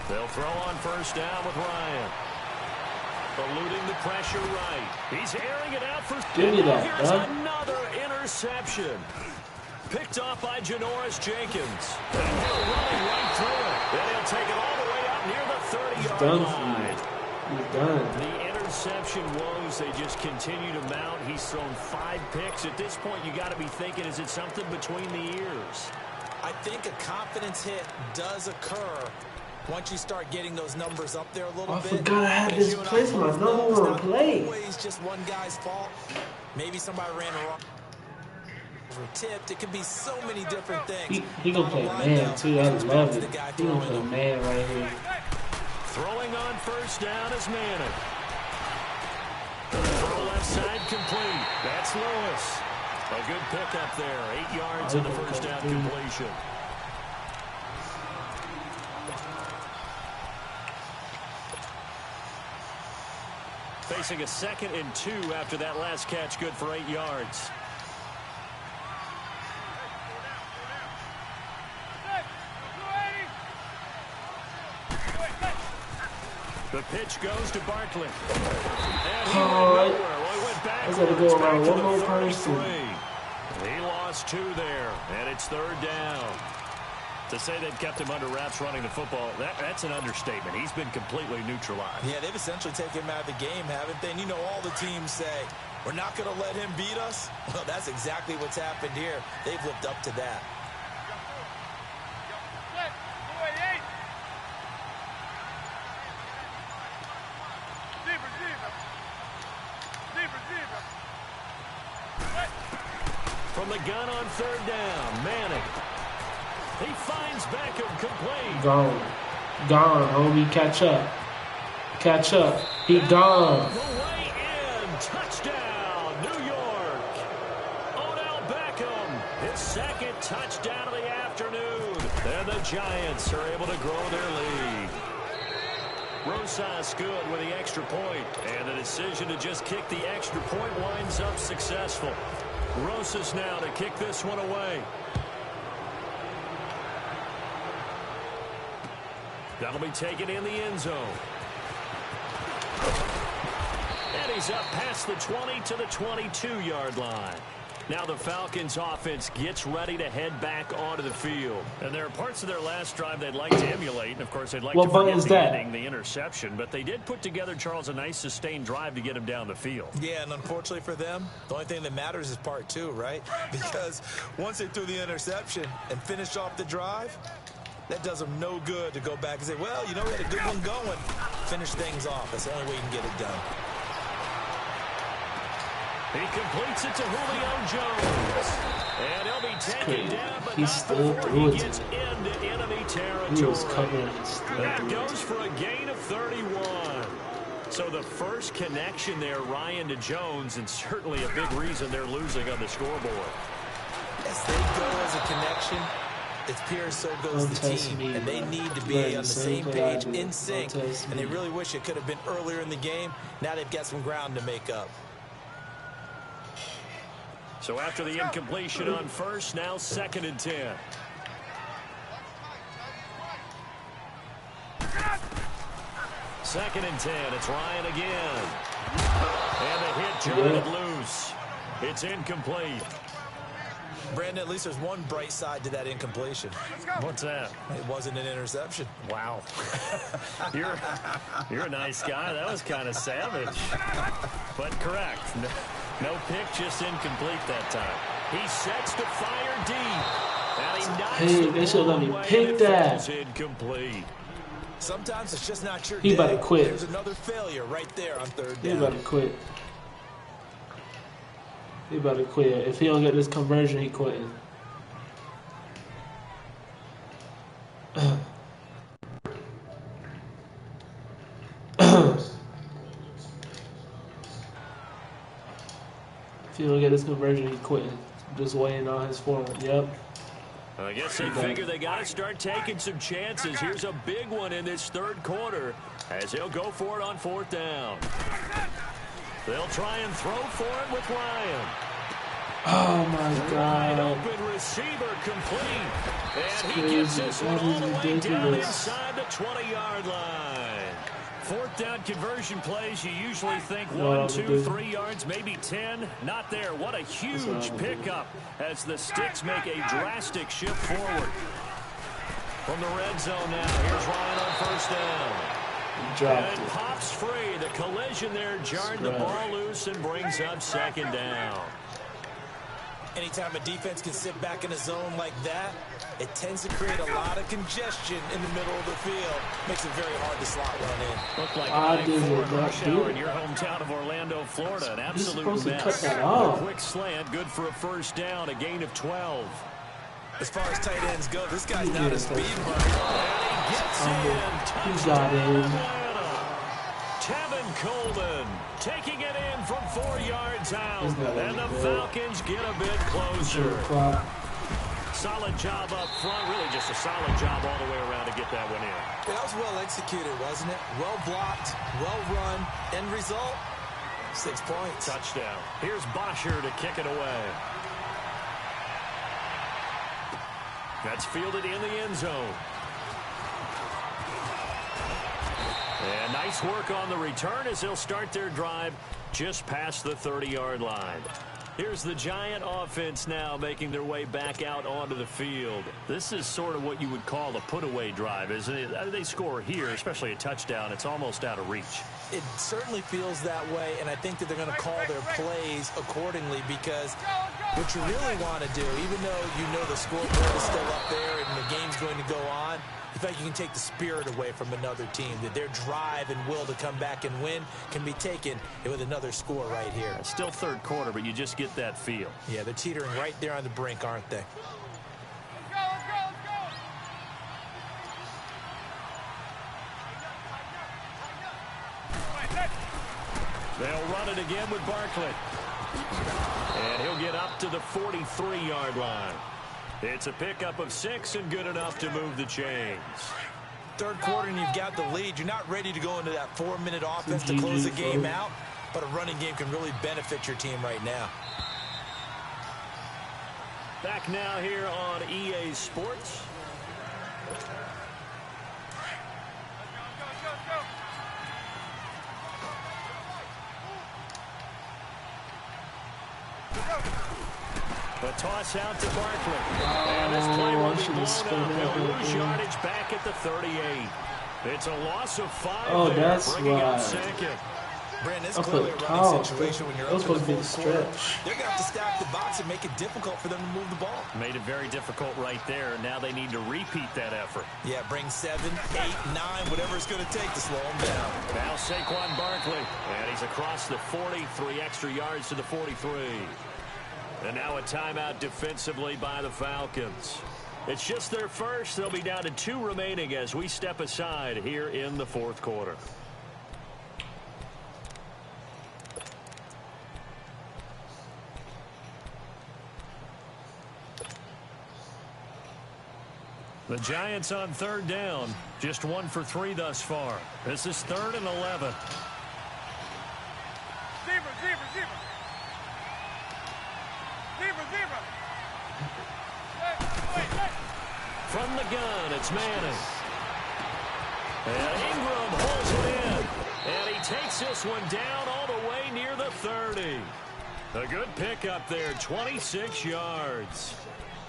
They'll throw on first down with Ryan. Eluding the pressure right. He's airing it out for... Give me that, Here's huh? another interception. Picked off by Janoris Jenkins. And he'll run right through it. And he'll take it all the way out near the 30-yard Done line. for you. He's done. The interception woes, they just continue to mount. He's thrown 5 picks. At this point, you got to be thinking, is it something between the ears? I think a confidence hit does occur once you start getting those numbers up there a little bit. I forgot I had But this as you and I place, my both know, number it's one not play. always just one guy's fault. Maybe somebody ran wrong. Tipped. It could be so many different things. He gonna play man too. I love it. He gonna play man right here. Throwing on first down is Manning. Throw left side complete. That's Lewis. A good pickup there. 8 yards on the first down completion. Facing a 2nd and 2 after that last catch, good for 8 yards. The pitch goes to Barkley. And he went nowhere. Well, he went backwards. I gotta go back around to one the more 33. person. He lost 2 there, and it's 3rd down. To say they've kept him under wraps running the football, that's an understatement. He's been completely neutralized. Yeah, they've essentially taken him out of the game, haven't they? And you know, all the teams say, we're not going to let him beat us. Well, that's exactly what's happened here. They've lived up to that. From the gun on 3rd down, Manning. He finds Beckham complete. Gone. Gone, homie. Catch up. Catch up. He gone. The way in. Touchdown, New York. Odell Beckham, his 2nd touchdown of the afternoon. And the Giants are able to grow their lead. Rosas good with the extra point. And the decision to just kick the extra point winds up successful. Rosas now to kick this one away. That'll be taken in the end zone. And he's up past the 20 to the 22-yard line. Now the Falcons offense gets ready to head back onto the field. And there are parts of their last drive they'd like to emulate. And, of course, they'd like to forget the ending, the interception. But they did put together, Charles, a nice sustained drive to get him down the field. Yeah, and unfortunately for them, the only thing that matters is part two, right? Because once they threw the interception and finished off the drive, that does them no good to go back and say, well, you know, we had a good one going. Finish things off. That's the only way you can get it done. He completes it to Julio Jones. And he'll be taken down, but He's not still before doing he gets it. into enemy territory. He was covering. That goes for a gain of 31. So the first connection there, Ryan to Jones, and certainly a big reason they're losing on the scoreboard. As they go as a connection, it's Pierce, so goes the team. And they need to be on the same page, in sync. And they really wish it could have been earlier in the game. Now they've got some ground to make up. So after the incompletion on first, now 2nd and 10. Second and 10. It's Ryan again. And the hit turned it loose. It's incomplete. Brandon, at least there's one bright side to that incompletion. What's that? It wasn't an interception. Wow. You're a nice guy. That was kind of savage. But correct. No pick, just incomplete that time. He sets to fire deep. And he knocks They should let me away, pick and it that. falls incomplete. Sometimes it's just not your He day. about to quit. There's another failure right there on third He down. about to quit. He about to quit. If he don't get this conversion, he quitting. If he don't get this conversion, he quitting. Just waiting on his form. Yep. I guess they figure they got to start taking some chances. Here's a big one in this third quarter as he'll go for it on 4th down. They'll try and throw for it with Ryan. Oh my Wide God. open receiver complete. And he gets this one all the way down inside the 20-yard line. 4th down conversion plays, you usually think 1, 2, 3 yards, maybe 10. Not there. What a huge pickup as the Sticks make a drastic shift forward. From the red zone now, here's Ryan on 1st down. And it pops free. The collision there jarred the ball loose and brings up 2nd down. Anytime a defense can sit back in a zone like that, it tends to create a lot of congestion in the middle of the field. Makes it very hard to slot one in. Looked like I a did rush not do hour it. in your hometown of Orlando, Florida. An absolute supposed to mess. cut that off. A quick slant, good for a 1st down, a gain of 12. As far as tight ends go, this guy's not a speed bunny. And he gets in. He got in. Tevin Coleman taking it in from 4 yards out. And the Falcons get a bit closer. Solid job up front. Really just a solid job all the way around to get that one in. That was well executed, wasn't it? Well blocked, well run. End result, 6 points. Touchdown. Here's Bosher to kick it away. That's fielded in the end zone. And nice work on the return as they'll start their drive just past the 30-yard line. Here's the Giant offense now making their way back out onto the field. This is sort of what you would call a put-away drive, isn't it? They score here, especially a touchdown. It's almost out of reach. It certainly feels that way, and I think that they're going to call their plays accordingly because what you really want to do, even though you know the scoreboard is still up there and the game's going to go on, in fact, you can take the spirit away from another team, that their drive and will to come back and win can be taken with another score right here. It's still third quarter, but you just get that feel. Yeah, they're teetering right there on the brink, aren't they? They'll run it again with Barkley. And he'll get up to the 43-yard line. It's a pickup of 6 and good enough to move the chains. third quarter and you've got the lead, you're not ready to go into that 4-minute offense to close the game out, but a running game can really benefit your team right now. Back now here on EA Sports. The toss out to Barkley. And this play will be blown up. They'll lose yardage back at the 38. It's a loss of 5 there, that's bringing right. up second. Brandon, it's clearly a running situation when you're up supposed in to be the the fourth quarter. stretch. They're going to have to stack the box and make it difficult for them to move the ball. Made it very difficult right there. Now they need to repeat that effort. Yeah, bring 7, 8, 9, whatever it's going to take to slow them down. Now Saquon Barkley. And he's across the 40, 3 extra yards to the 43. And now a timeout defensively by the Falcons. It's just their first. They'll be down to 2 remaining as we step aside here in the fourth quarter. The Giants on third down. Just 1 for 3 thus far. This is 3rd and 11. From the gun, it's Madden. And Ingram holds it in. And he takes this one down all the way near the 30. A good pickup there, 26 yards.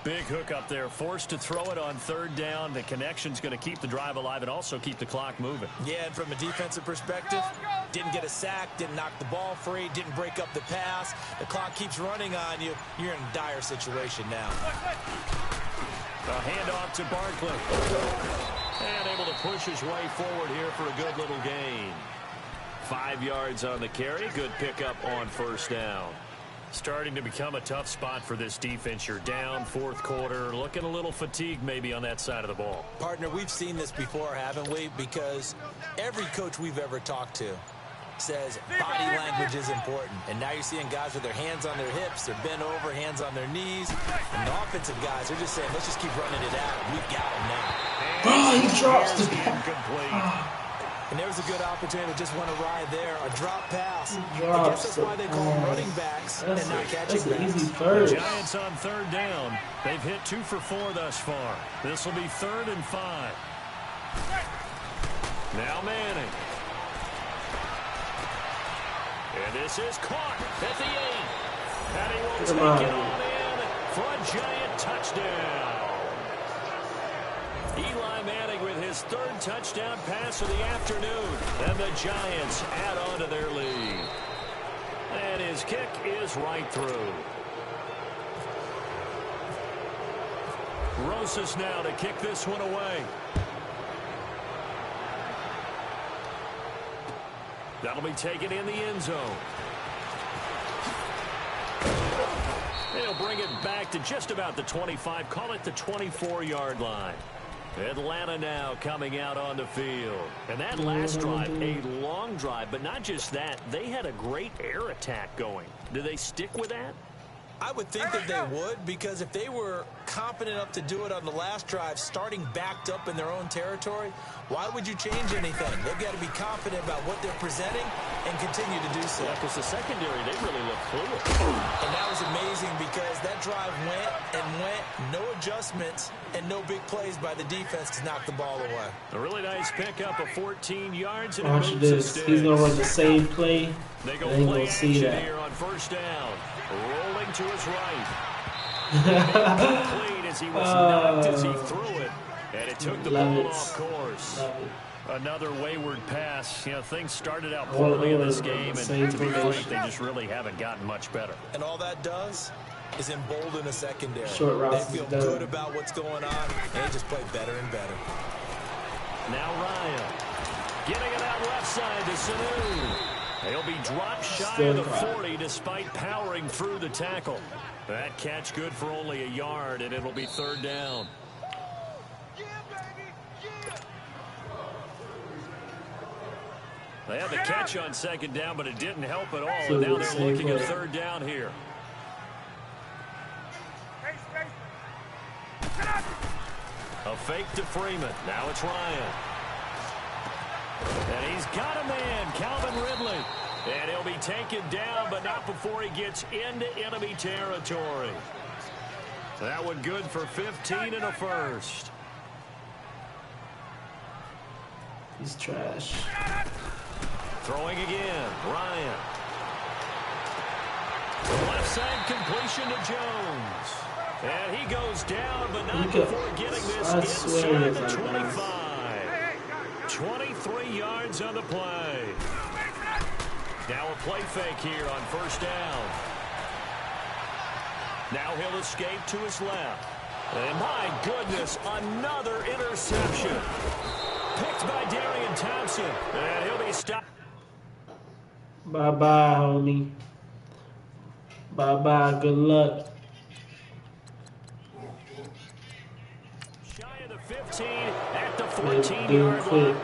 Big hook up there, forced to throw it on third down. The connection's going to keep the drive alive and also keep the clock moving. Yeah, and from a defensive perspective, didn't get a sack, didn't knock the ball free, didn't break up the pass. The clock keeps running on you. You're in a dire situation now. A handoff to Barkley. And able to push his way forward here for a good little gain. 5 yards on the carry. Good pickup on first down. Starting to become a tough spot for this defense. You're down fourth quarter, looking a little fatigued maybe on that side of the ball. Partner, we've seen this before, haven't we? Because every coach we've ever talked to says body language is important. And now you're seeing guys with their hands on their hips, they're bent over, hands on their knees. And the offensive guys are just saying, let's just keep running it out. We've got him now. Oh, he drops the incomplete. And there was a good opportunity to just want to ride there. A drop pass. I Drops guess that's why they call them running backs and not catching that's backs. an easy The first. Giants on third down. They've hit 2 for 4 thus far. This will be 3rd and 5. Now Manning. And this is caught at the 8. And he will take it on in for a Giant touchdown. Eli Manning with his 3rd touchdown pass of the afternoon. And the Giants add on to their lead. And his kick is right through. Rosas now to kick this one away. That'll be taken in the end zone. They'll bring it back to just about the 25. Call it the 24-yard line. Atlanta now coming out on the field. And that last drive, a long drive, but not just that. They had a great air attack going. Do they stick with that? I would think that they would, because if they were confident enough to do it on the last drive, starting backed up in their own territory, why would you change anything? They've got to be confident about what they're presenting and continue to do so. Yeah, because the secondary, they really look fluid. And that was amazing because that drive went and went, no adjustments, and no big plays by the defense to knock the ball away. A really nice pickup of 14 yards. And Watch this. He's going to run the same play. They go They ain't play gonna see action that. here on first down. Rolling to his right. Incomplete as he was knocked as he threw it. And it took the ball off course. Another wayward pass. You know, things started out poorly in this game, and to be frank, they just really haven't gotten much better. And all that does is embolden a secondary. Short routes They feel is done. good about what's going on, and they just play better and better. Now Ryan getting it out left side to Sanu. He'll be dropped shy of the 40 despite powering through the tackle. That catch good for only a yard, and it'll be 3rd down. They had the catch on 2nd down, but it didn't help at all. And now they're looking at 3rd down here. A fake to Freeman. Now it's Ryan. got a man, Calvin Ridley. And he'll be taken down, but not before he gets into enemy territory. That one good for 15 and a first. He's trash. Throwing again, Ryan. Left side completion to Jones. And he goes down, but not before getting this inside the 25. 23 yards on the play. Now a play fake here on first down. Now he'll escape to his left. And my goodness, another interception. Picked by Darian Thompson. And he'll be stopped. Bye-bye, homie. Bye-bye. Good luck. Shy of the 15 at the 14-yard line.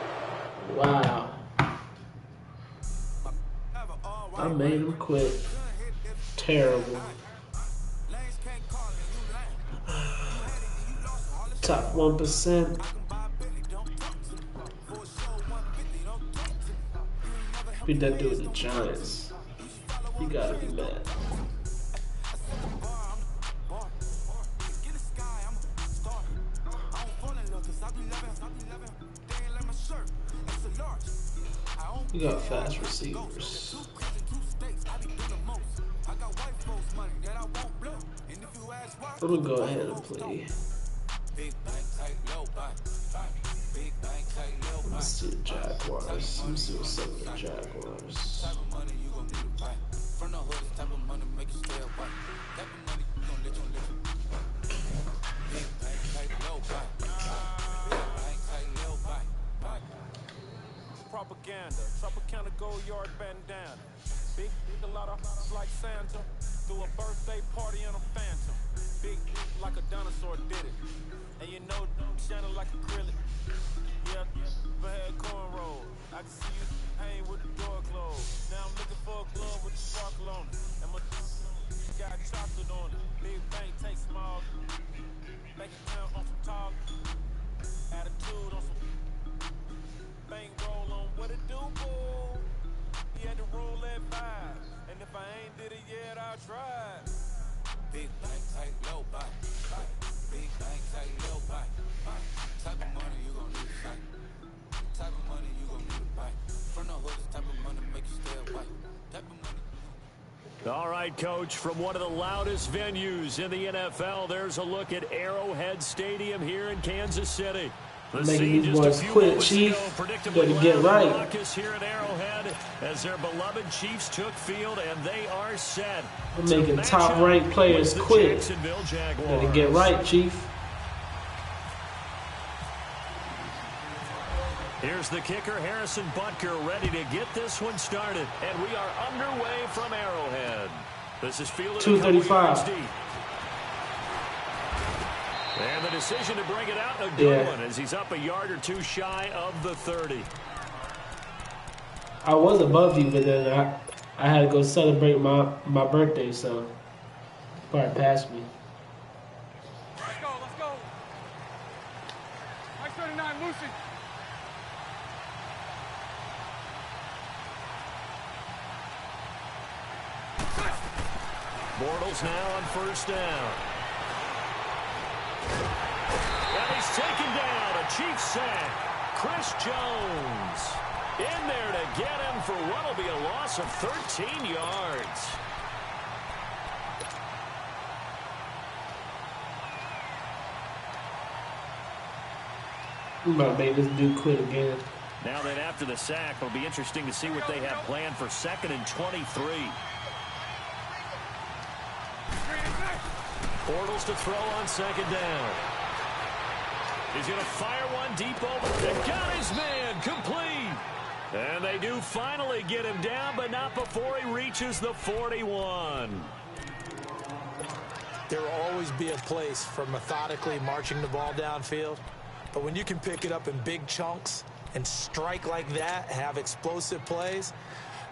Wow. I made him quit. Terrible. Top 1%. Beat that dude, the Giants. You gotta be mad. We got fast receivers. I'm gonna go ahead and play. Let's see the Jaguars. Let's see what's up with the Jaguars. Propaganda, Tropicana gold yard bandana. Big, a lot of like Santa. Threw a birthday party in a phantom. Big like a dinosaur did it. And you know, shining like acrylic. Yeah, overhead cornrow. I can see you hang with the door closed. Now I'm looking for a glove with the sparkle on it. And my got chocolate on it. Big bank take small. Bank account on some tall. Attitude on some bank roll on what it do, boo. He had to roll that vibe. And if I ain't did it yet, I'll try. Big bank, tight, low buy. Big bank, tight, low buy. Type of money you gon' need to fight. Type of money you gon' need to buy. From the hood, type of money make you stay white. Type of money. All right, Coach, from one of the loudest venues in the NFL, there's a look at Arrowhead Stadium here in Kansas City. Making these boys quit, Chief. Better get right. Here at Arrowhead as their beloved Chiefs took field, and they are set. We're making top-ranked players quit. Better get right, Chief. Here's the kicker, Harrison Butker, ready to get this one started. And we are underway from Arrowhead. This is fielded 235. And the decision to bring it out, a good one, as he's up a yard or two shy of the 30. I was above you, but then I had to go celebrate my birthday, so probably passed me. Let's go. Mike 39, Lucy. Bortles now on first down. And he's taken down, a Chiefs sack. Chris Jones in there to get him for what will be a loss of 13 yards. We might make this dude quit again. Now then, after the sack, it'll be interesting to see what they have planned for 2nd and 23. Bortles to throw on 2nd down. He's going to fire one deep over and got his man complete. And they do finally get him down, but not before he reaches the 41. There will always be a place for methodically marching the ball downfield. But when you can pick it up in big chunks and strike like that, have explosive plays,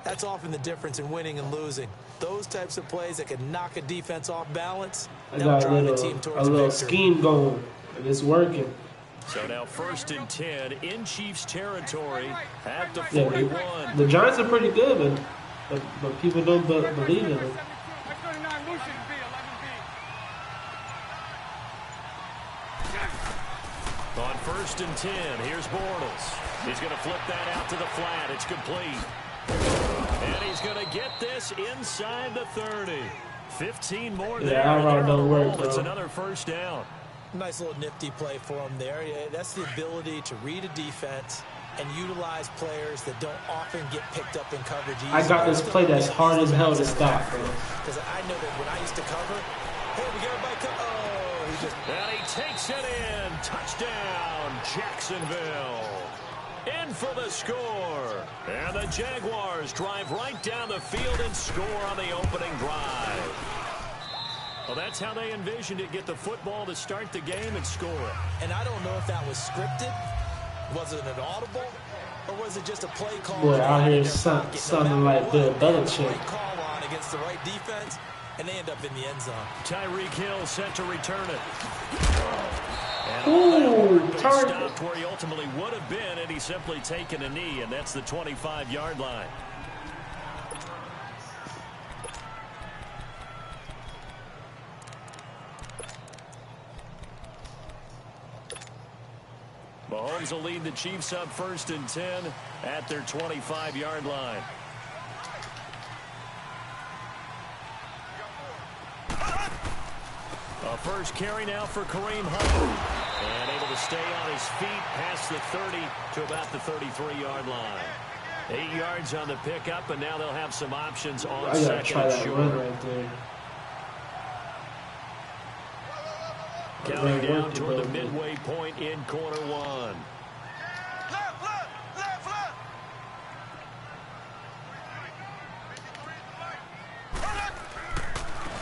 that's often the difference in winning and losing. Those types of plays that can knock a defense off balance, I got a little scheme going, and it's working. So now 1st and 10 in Chiefs territory at the Yeah, 41. the Giants are pretty good, but people don't believe in them. On 1st and 10, here's Bortles. He's going to flip that out to the flat. It's complete. And he's going to get this inside the 30. 15 more there. Don't work, it's another 1st down. Nice little nifty play for him there. Yeah, that's the ability to read a defense and utilize players that don't often get picked up in coverage easily. I got this play that's hard as hell to stop, bro. Because I know that when I used to cover, hey, we got everybody oh, he just... And he takes it in. Touchdown, Jacksonville. In for the score. And the Jaguars drive right down the field and score on the opening drive. Well, that's how they envisioned it. Get the football to start the game and score it. And I don't know if that was scripted. Was it an audible? Or was it just a play call? Boy, out here sounding like Bill Belichick. Right call on against the right defense, and they end up in the end zone. Tyreek Hill set to return it. Ooh, stopped where he ultimately would have been had he simply taken a knee, and that's the 25-yard line. Mahomes will lead the Chiefs up 1st and 10 at their 25-yard line. A first carry now for Kareem Hunt. And able to stay on his feet past the 30 to about the 33-yard line. 8 yards on the pickup, and now they'll have some options on second and short. Right there. Counting down toward the midway point in quarter one.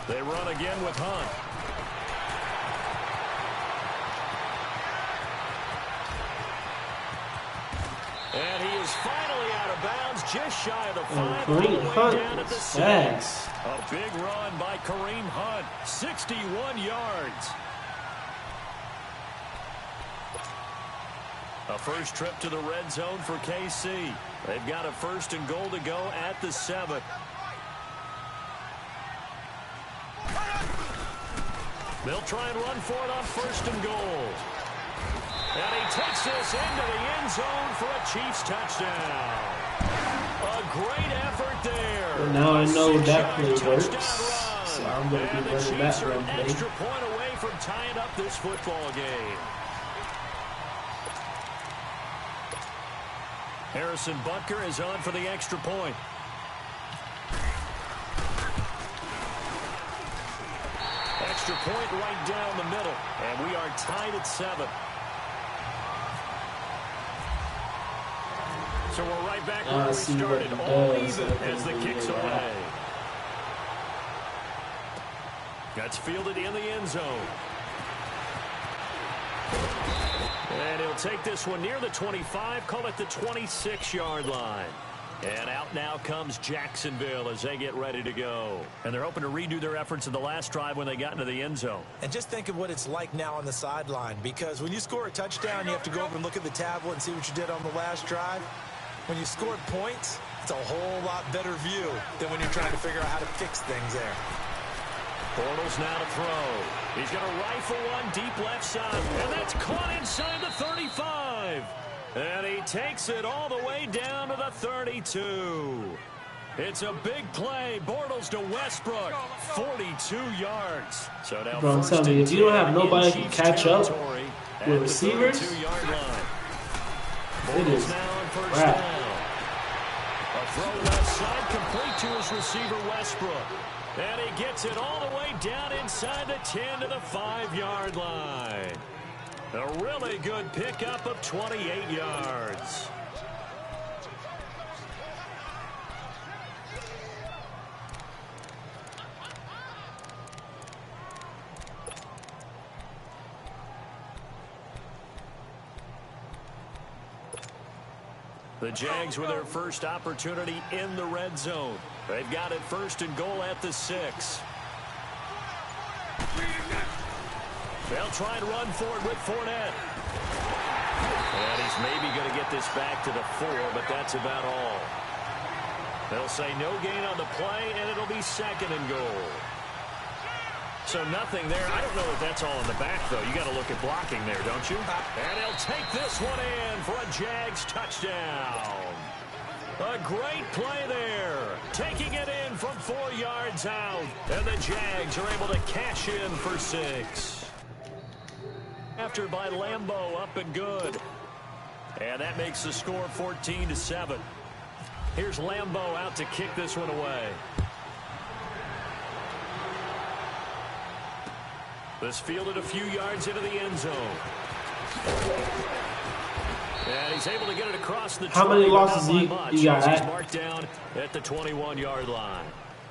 They run again with Hunt. And he is finally out of bounds, just shy of the 5. Kareem Hunt down at the 6. A big run by Kareem Hunt, 61 yards. A first trip to the red zone for KC. They've got a 1st and goal to go at the 7. They'll try and run for it on 1st and goal. And he takes this into the end zone for a Chiefs touchdown. A great effort there. Well, now I know that play works, so I'm going to be running that run play. Extra point away from tying up this football game. Harrison Butker is on for the extra point. Extra point right down the middle, and we are tied at 7. So we're right back where we started, all even as the kick's away. That's fielded in the end zone. And he'll take this one near the 25, call it the 26-yard line. And out now comes Jacksonville as they get ready to go. And they're hoping to redo their efforts in the last drive when they got into the end zone. And just think of what it's like now on the sideline, because when you score a touchdown, you have to go over and look at the tablet and see what you did on the last drive. When you scored points, it's a whole lot better view than when you're trying to figure out how to fix things there. Bortles now to throw. He's going to rifle one deep left side, and that's caught inside the 35. And he takes it all the way down to the 32. It's a big play. Bortles to Westbrook, 42 yards. So now Bro, I'm telling you, if you don't have nobody who can catch up with receivers, it is crap. A throw left side complete to his receiver Westbrook. And he gets it all the way down inside the 10 to the 5-yard line. A really good pickup of 28 yards. The Jags with their first opportunity in the red zone. They've got it 1st and goal at the 6. They'll try and run for it with Fournette. And he's maybe going to get this back to the 4, but that's about all. They'll say no gain on the play, and it'll be 2nd and goal. So nothing there. I don't know if that's all in the back, though. You got to look at blocking there, don't you? And he'll take this one in for a Jags touchdown. A great play there. Taking it in from 4 yards out. And the Jags are able to cash in for 6. After by Lambeau, up and good. And that makes the score 14-7. Here's Lambeau out to kick this one away. This fielded a few yards into the end zone. And he's able to get it across the 20. How many losses you got? He's marked down at the 21-yard line.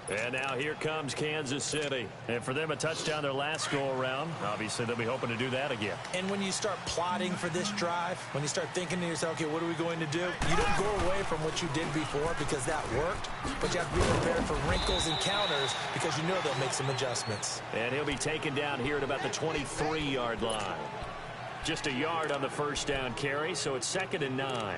And now here comes Kansas City. And for them, a touchdown their last go-around. Obviously, they'll be hoping to do that again. And when you start plotting for this drive, when you start thinking to yourself, okay, what are we going to do? You don't go away from what you did before because that worked. But you have to be prepared for wrinkles and counters because you know they'll make some adjustments. And he'll be taken down here at about the 23-yard line. Just a yard on the first down carry, so it's 2nd and 9.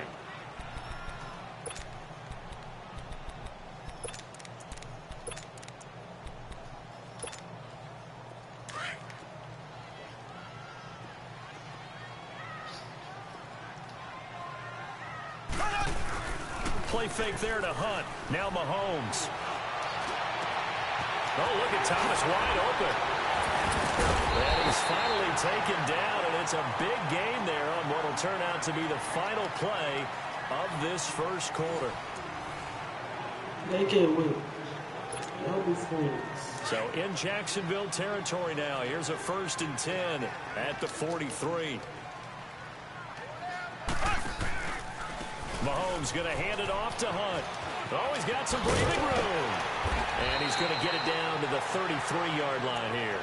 Play fake there to Hunt. Now Mahomes. Oh, look at Thomas wide open. And he's finally taken down, and it's a big gain there on what will turn out to be the final play of this first quarter. They can win. They'll be friends. So in Jacksonville territory now. Here's a 1st and 10 at the 43. Mahomes going to hand it off to Hunt. Oh, he's got some breathing room. And he's going to get it down to the 33-yard line here.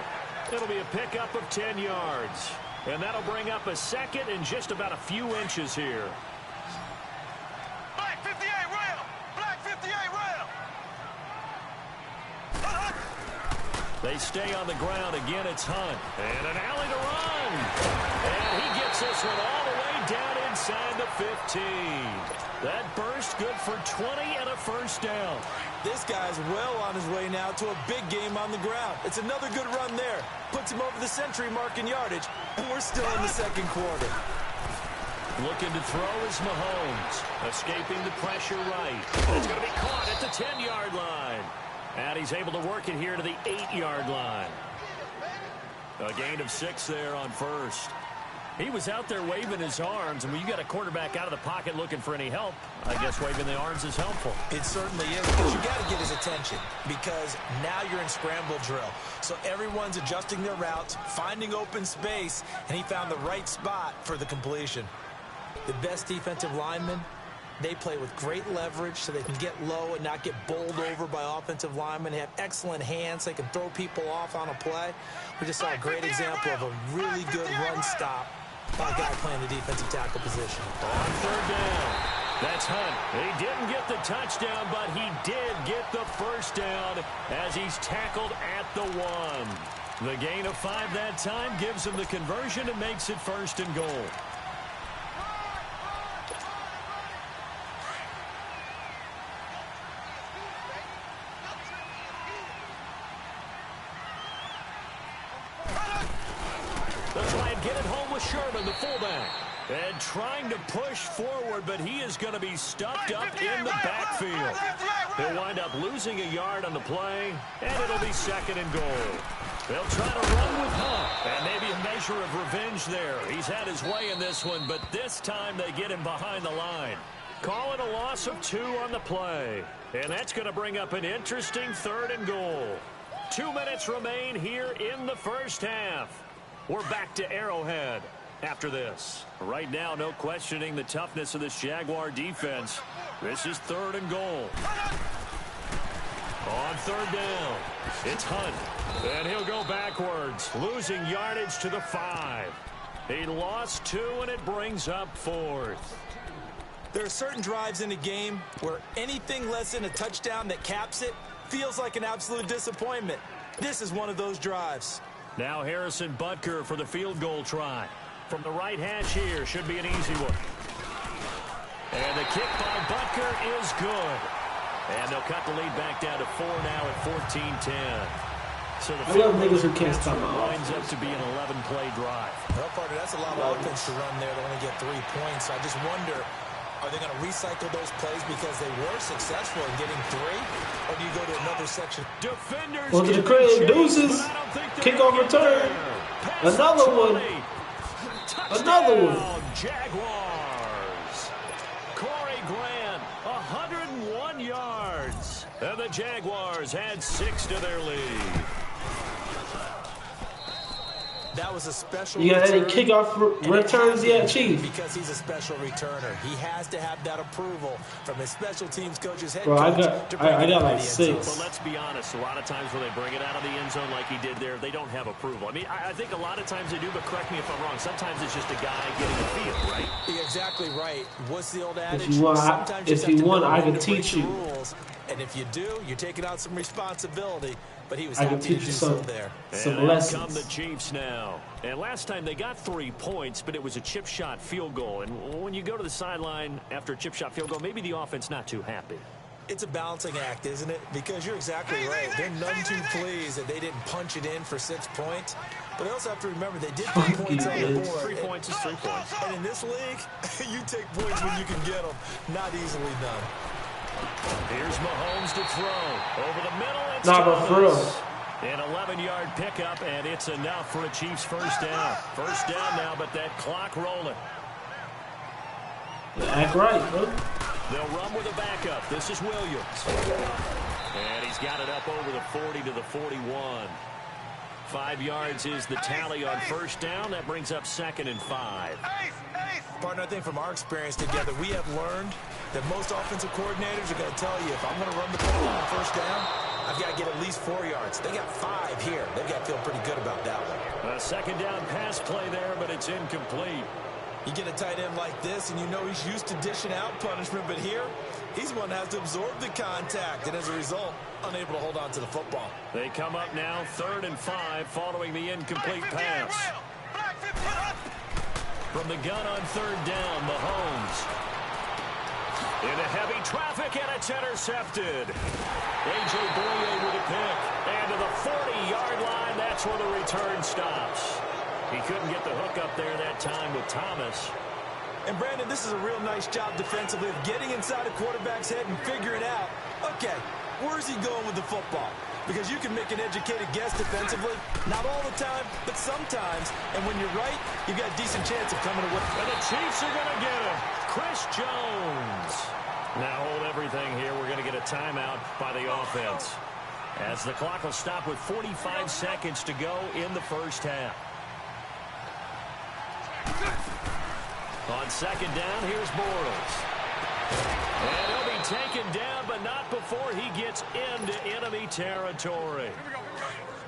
It'll be a pickup of 10 yards. And that'll bring up a 2nd and just about a few inches here. Black 58 rail! Black 58 rail! They stay on the ground. Again, it's Hunt. And an alley to run. And he gets this one all the way down inside the 15. That burst good for 20 and a first down. This guy's well on his way now to a big game on the ground. It's another good run there. Puts him over the century mark in yardage, and we're still in the 2nd quarter. Looking to throw is Mahomes. Escaping the pressure right. It's going to be caught at the 10-yard line. And he's able to work it here to the 8-yard line. A gain of 6 there on first. He was out there waving his arms, and when you got a quarterback out of the pocket looking for any help, I guess waving the arms is helpful. It certainly is, because you got to get his attention, because now you're in scramble drill. So everyone's adjusting their routes, finding open space, and he found the right spot for the completion. The best defensive linemen, they play with great leverage so they can get low and not get bowled over by offensive linemen. They have excellent hands. They can throw people off on a play. We just saw a great example of a really good run stop by a guy playing the defensive tackle position. On 3rd down, that's Hunt. He didn't get the touchdown, but he did get the first down as he's tackled at the 1. The gain of 5 that time gives him the conversion and makes it 1st and goal. They'll try and get it home with Sherman, the fullback. And trying to push forward, but he is going to be stuffed up in the backfield. He'll wind up losing a yard on the play, and it'll be 2nd and goal. They'll try to run with Hunt, and maybe a measure of revenge there. He's had his way in this one, but this time they get him behind the line. Call it a loss of 2 on the play, and that's going to bring up an interesting 3rd and goal. 2 minutes remain here in the first half. We're back to Arrowhead after this. Right now, no questioning the toughness of this Jaguar defense. This is 3rd and goal. On 3rd down, it's Hunt. And he'll go backwards, losing yardage to the 5. He lost 2, and it brings up 4th. There are certain drives in a game where anything less than a touchdown that caps it feels like an absolute disappointment. This is one of those drives. Now Harrison Butker for the field goal try. From the right hash here, should be an easy one. And the kick by Butker is good. And they'll cut the lead back down to 4 now at 14-10. So the I love niggas who can't stop my winds up to be an 11-play drive. Well, partner, that's a lot of offense to run there to only get 3 points. I just wonder, are they going to recycle those plays because they were successful in getting 3? Or do you go to another section? Defenders Well, to the credit, deuces. Kickoff return. Another one. Another one. Jaguars. Corey Grant, 101 yards. And the Jaguars had 6 to their lead. That was a special You got any return, kickoff returns yet, Chief? because he's a special returner. He has to have that approval from his special teams coach's head Bro, coach. I got like 6. But let's be honest, a lot of times when they bring it out of the end zone like he did there, they don't have approval. I mean, I think a lot of times they do, but correct me if I'm wrong. Sometimes it's just a guy getting a feel, right? You're exactly right. What's the old adage? If you want, Sometimes if just you have to want, know I when can to break teach the you. rules. And if you do, you're taking out some responsibility. But he was I can happy to teach do you so some there. some and lessons. Come the Chiefs now. And last time they got 3 points, but it was a chip shot field goal. And when you go to the sideline after a chip shot field goal, maybe the offense not too happy. It's a balancing act, isn't it? Because you're exactly right. They're none too pleased that they didn't punch it in for 6 points. But they also have to remember they did put points on the board. 3 points is 3 points. And in this league, you take points when you can get them. Not easily done. Here's Mahomes to throw. Over the middle, it's Nah, but for Thomas. real. An 11-yard pickup, and it's enough for a Chiefs first down. First down now, but that clock rolling. Act right, bro. They'll run with a backup. This is Williams. And he's got it up over the 40 to the 41. 5 yards is the tally on first down. That brings up 2nd and 5. Partner, I think from our experience together, we have learned that most offensive coordinators are going to tell you, if I'm going to run the ball on first down, I've got to get at least 4 yards. They got 5 here. They've got to feel pretty good about that one. A 2nd down pass play there, but it's incomplete. You get a tight end like this, and you know he's used to dishing out punishment, but here, he's one that has to absorb the contact, and as a result, unable to hold on to the football. They come up now 3rd and 5 following the incomplete pass. From the gun on 3rd down, Mahomes. Into heavy traffic, and it's intercepted. A.J. Boye with a pick. And to the 40-yard line, that's where the return stops. He couldn't get the hook up there that time with Thomas. And, Brandon, this is a real nice job defensively of getting inside a quarterback's head and figuring out, okay, where's he going with the football? Because you can make an educated guess defensively. Not all the time, but sometimes. And when you're right, you've got a decent chance of coming away. And the Chiefs are going to get him. Chris Jones. Now hold everything here. We're going to get a timeout by the offense. As the clock will stop with 45 seconds to go in the first half. On 2nd down, here's Bortles. And he'll be taken down, but not before he gets into enemy territory.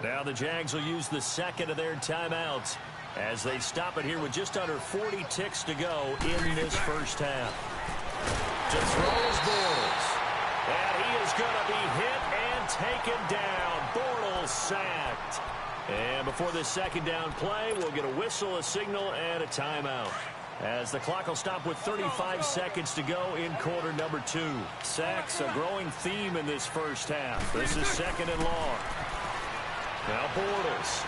Now the Jags will use the 2nd of their timeouts as they stop it here with just under 40 ticks to go in this first half. To throw is Bortles. And he is going to be hit and taken down. Bortles sacked. And before this 2nd down play, we'll get a whistle, a signal, and a timeout. As the clock will stop with 35 seconds to go in quarter number 2. Sacks, a growing theme in this first half. This is 2nd and long. Now Bortles.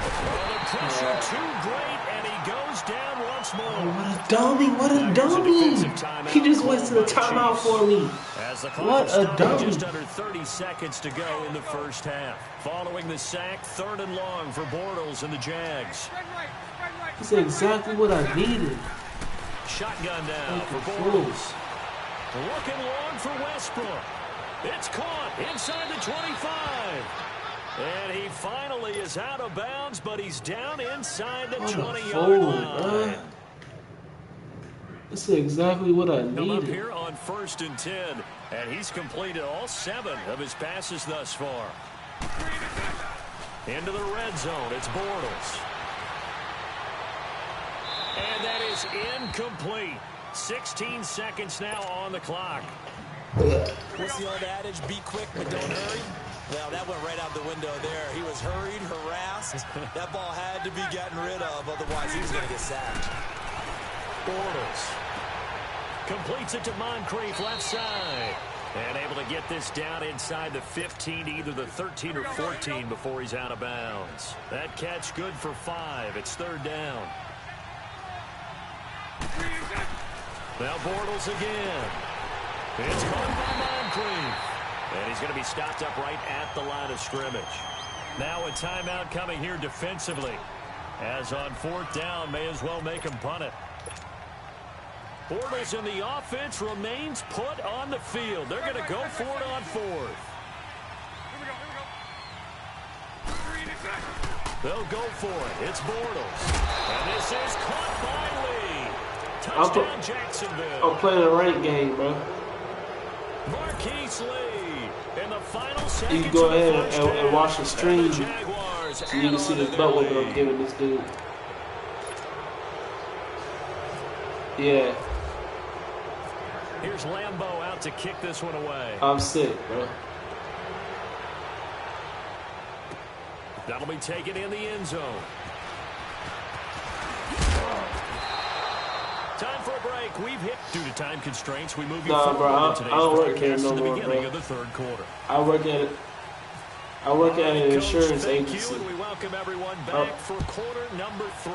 Well, the pressure too great, and he goes down once more. Oh, what a dummy, what a dummy. He just wasted a timeout for me. As the clock What will a stop with dummy. just under 30 seconds to go in the first half. Following the sack, 3rd and long for Bortles and the Jags. This is exactly what I needed. Shotgun down for Fool. Bortles. Looking long for Westbrook. It's caught inside the 25. And he finally is out of bounds, but he's down inside the 20-yard line. This is exactly what I Come up needed. here on 1st and 10, and he's completed all 7 of his passes thus far. Into the red zone, it's Bortles. And that is incomplete. 16 seconds now on the clock. What's the old adage? Be quick, but don't hurry. Well, that went right out the window there. He was hurried, harassed. That ball had to be gotten rid of, otherwise he was going to get sacked. Bortles completes it to Moncrief, left side. And able to get this down inside the 15, either the 13 or 14 before he's out of bounds. That catch good for 5. It's 3rd down. Now Bortles again. It's caught by Moncrief. And he's going to be stopped up right at the line of scrimmage. Now a timeout coming here defensively. As on 4th down, may as well make him punt it. Bortles in the offense remains put on the field. They're going to go for it on 4th. They'll go for it. It's Bortles. And this is caught by Lee. Touchdown, Jacksonville. I'm playing a ranked game, bro. Marquise Lee in the final seconds. You can go ahead and watch the stream so you can see the butt whooping I'm giving this dude. Yeah. Here's Lambeau out to kick this one away. I'm sick, bro. That'll be taken in the end zone. Time for a break. We've hit due to time constraints. We move you forward bro, in I don't work here today's no to the more, beginning bro. of the 3rd quarter. I work at an insurance Thank agency. you, and we welcome everyone back for quarter number 3.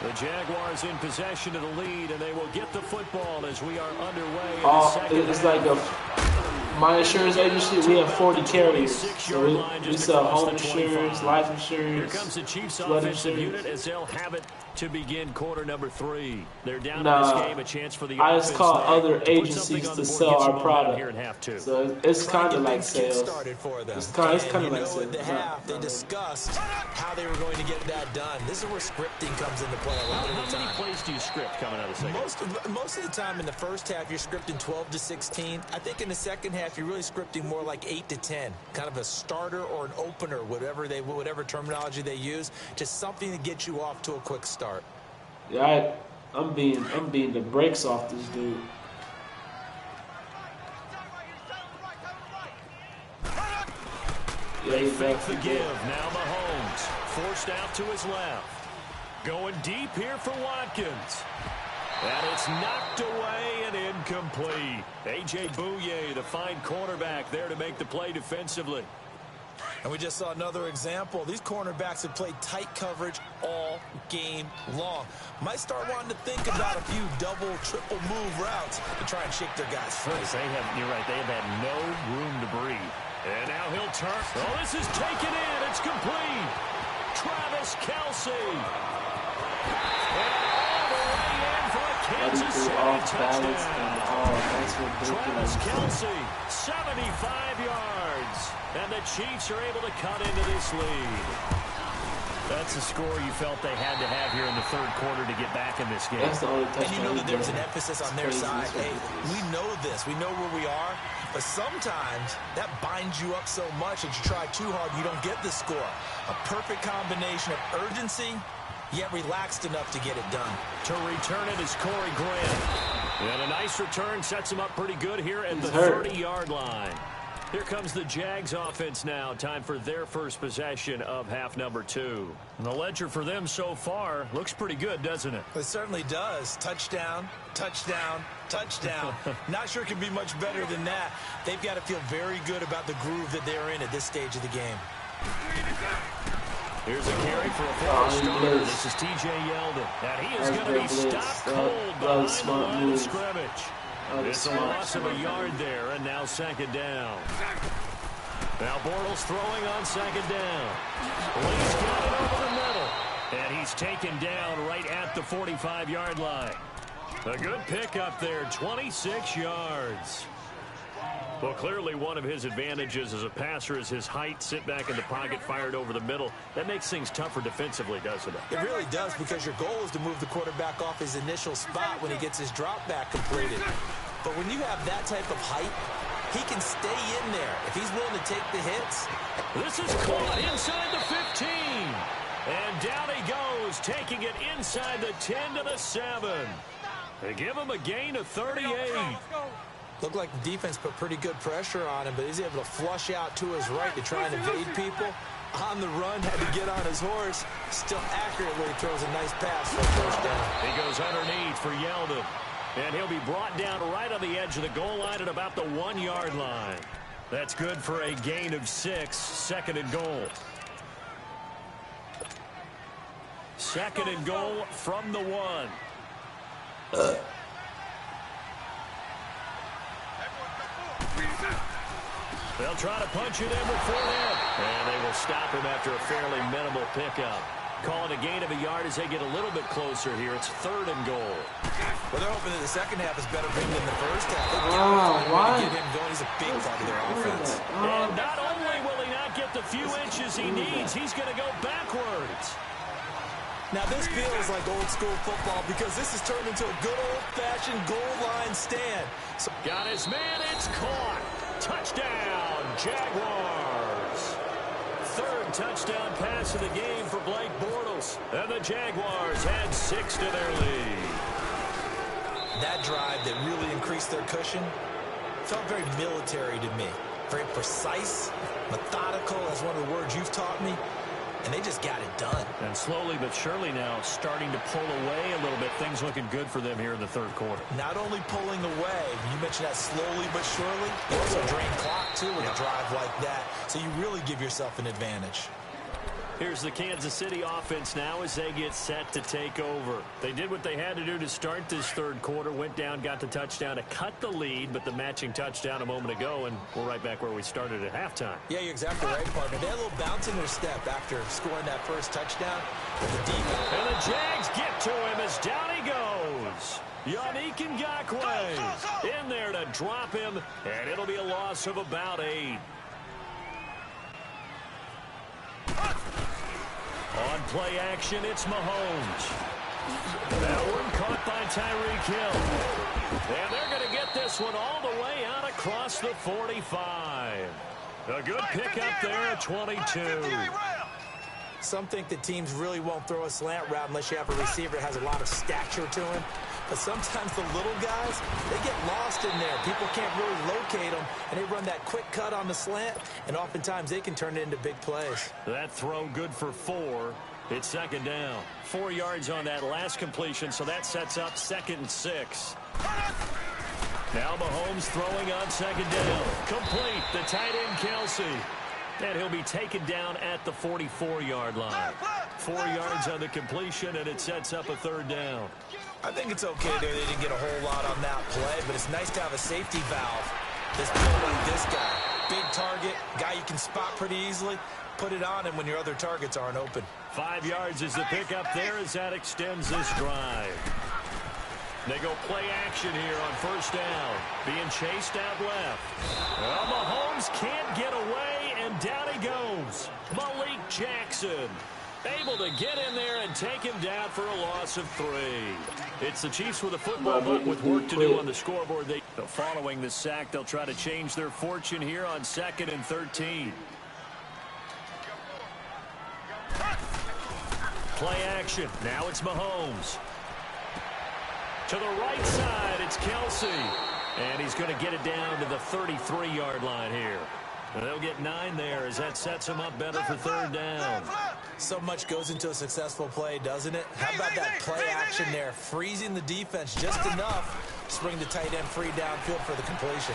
The Jaguars in possession of the lead, and they will get the football as we are underway in the second It's half. like my insurance agency, we have 40 carriers. So we sell home insurance, life insurance. Here comes the Chiefs flood offensive insurance. unit as they'll have it to begin quarter number 3. They're down in Nah, this game, a chance for the I just offense call now other to put agencies something on to the board, sell get some our momentum product. here in half 2. So it's kind of like sales. Started for them. It's kind of like at sales. the half, they discussed how they were going to get that done. This is where scripting comes into play a lot of the How many time. plays do you script coming out of the second? Most of the time in the first half, you're scripting 12 to 16. I think in the second half, you're really scripting more like 8 to 10. Kind of a starter or an opener, whatever terminology they use. Just something to get you off to a quick start. Yeah, I'm beating the brakes off this dude. Yeah, They he's fake back. the give. Now Mahomes forced out to his left. Going deep here for Watkins. And it's knocked away and incomplete. A.J. Bouye, the fine cornerback, there to make the play defensively. And we just saw another example. These cornerbacks have played tight coverage all game long. Might start wanting to think about a few double, triple move routes to try and shake their guys free. You're right, they have had no room to breathe. And now he'll turn. Oh, this is taken in. It's complete. Travis Kelce. And all the way in for a Kansas City touchdown. Travis Kelce, 75 yards. And the Chiefs are able to cut into this lead. That's the score you felt they had to have here in the 3rd quarter to get back in this game. That's the only touchdown. And you know that there's an emphasis on their side. Hey, ridiculous. we know this. We know where we are. But sometimes that binds you up so much that you try too hard, you don't get the score. A perfect combination of urgency, yet relaxed enough to get it done. To return it is Corey Grant. And a nice return sets him up pretty good here at the hurt. 30-yard line. Here comes the Jags offense now. Time for their first possession of half number 2. And the ledger for them so far looks pretty good, doesn't it? It certainly does. Touchdown, touchdown, touchdown. Not sure it can be much better than that. They've got to feel very good about the groove that they're in at this stage of the game. Here's a carry for a former starter. This is T.J. Yeldon. And he is going to be stopped cold behind the line of scrimmage. It's a loss of a yard there, and now 2nd down. Now Bortles throwing on 2nd down. Lee's got it over the middle. And he's taken down right at the 45-yard line. A good pickup there, 26 yards. Well, clearly one of his advantages as a passer is his height. Sit back in the pocket, fired over the middle. That makes things tougher defensively, doesn't it? It really does, because your goal is to move the quarterback off his initial spot when he gets his drop back completed. But when you have that type of height, he can stay in there if he's willing to take the hits. This is caught inside the 15. And down he goes, taking it inside the 10 to the 7. They give him a gain of 38. Looked like the defense put pretty good pressure on him, but he's able to flush out to his right to try and evade people. On the run, had to get on his horse. Still accurately throws a nice pass for a first down. He goes underneath for Yeldon. And he'll be brought down right on the edge of the goal line at about the 1-yard line. That's good for a gain of 6, 2nd and goal. 2nd and goal from the 1. They'll try to punch it in with Fournette. And they will stop him after a fairly minimal pickup. Calling a gain of a yard as they get a little bit closer here. It's 3rd and goal. Well, they're hoping that the second half is better for him than the first half. Why? Get him going. He's a big part of their offense. And not only will he not get the few inches he needs, he's going to go backwards. Now, this feels like old-school football because this has turned into a good old-fashioned goal line stand. So got his man. It's caught. Touchdown, Jaguars. 3rd touchdown pass of the game for Blake Bortles. And the Jaguars had 6 to their lead. That drive that really increased their cushion felt very military to me. Very precise, methodical. That's one of the words you've taught me. And they just got it done. And slowly but surely now starting to pull away a little bit. Things looking good for them here in the 3rd quarter. Not only pulling away, you mentioned that slowly but surely. They also drain clock, too, with a drive like that. So you really give yourself an advantage. Here's the Kansas City offense now as they get set to take over. They did what they had to do to start this 3rd quarter. Went down, got the touchdown to cut the lead, but the matching touchdown a moment ago, and we're right back where we started at halftime. Yeah, you're exactly right, partner. They had a little bounce in their step after scoring that first touchdown. And the Jags get to him as down he goes. Yannick Ngakoue in there to drop him, and it'll be a loss of about 8. On play action, it's Mahomes. That one caught by Tyreek Hill. And they're going to get this one all the way out across the 45. A good pickup there at 22. Some think that teams really won't throw a slant route unless you have a receiver that has a lot of stature to him. But sometimes the little guys, they get lost in there. People can't really locate them, and they run that quick cut on the slant, and oftentimes they can turn it into big plays. That throw good for 4. It's 2nd down. 4 yards on that last completion, so that sets up 2nd and 6. Now Mahomes throwing on 2nd down. Complete, the tight end Kelsey. And he'll be taken down at the 44-yard line. 4 yards on the completion, and it sets up a 3rd down. I think it's okay there. They didn't get a whole lot on that play, but it's nice to have a safety valve. This play like this guy. Big target, guy you can spot pretty easily. Put it on him when your other targets aren't open. 5 yards is the pickup there as that extends this drive. They go play action here on 1st down. Being chased out left. Well, Mahomes can't get away, and down he goes. Malik Jackson able to get in there and take him down for a loss of 3. It's the Chiefs with a football, but with work to do on the scoreboard. Following the sack, they'll try to change their fortune here on 2nd and 13. Play action. Now it's Mahomes. To the right side, it's Kelsey. And he's going to get it down to the 33-yard line here. And they'll get 9 there as that sets him up better for 3rd down. So much goes into a successful play, doesn't it? How about that play action there? Freezing the defense just enough to bring the tight end free downfield for the completion.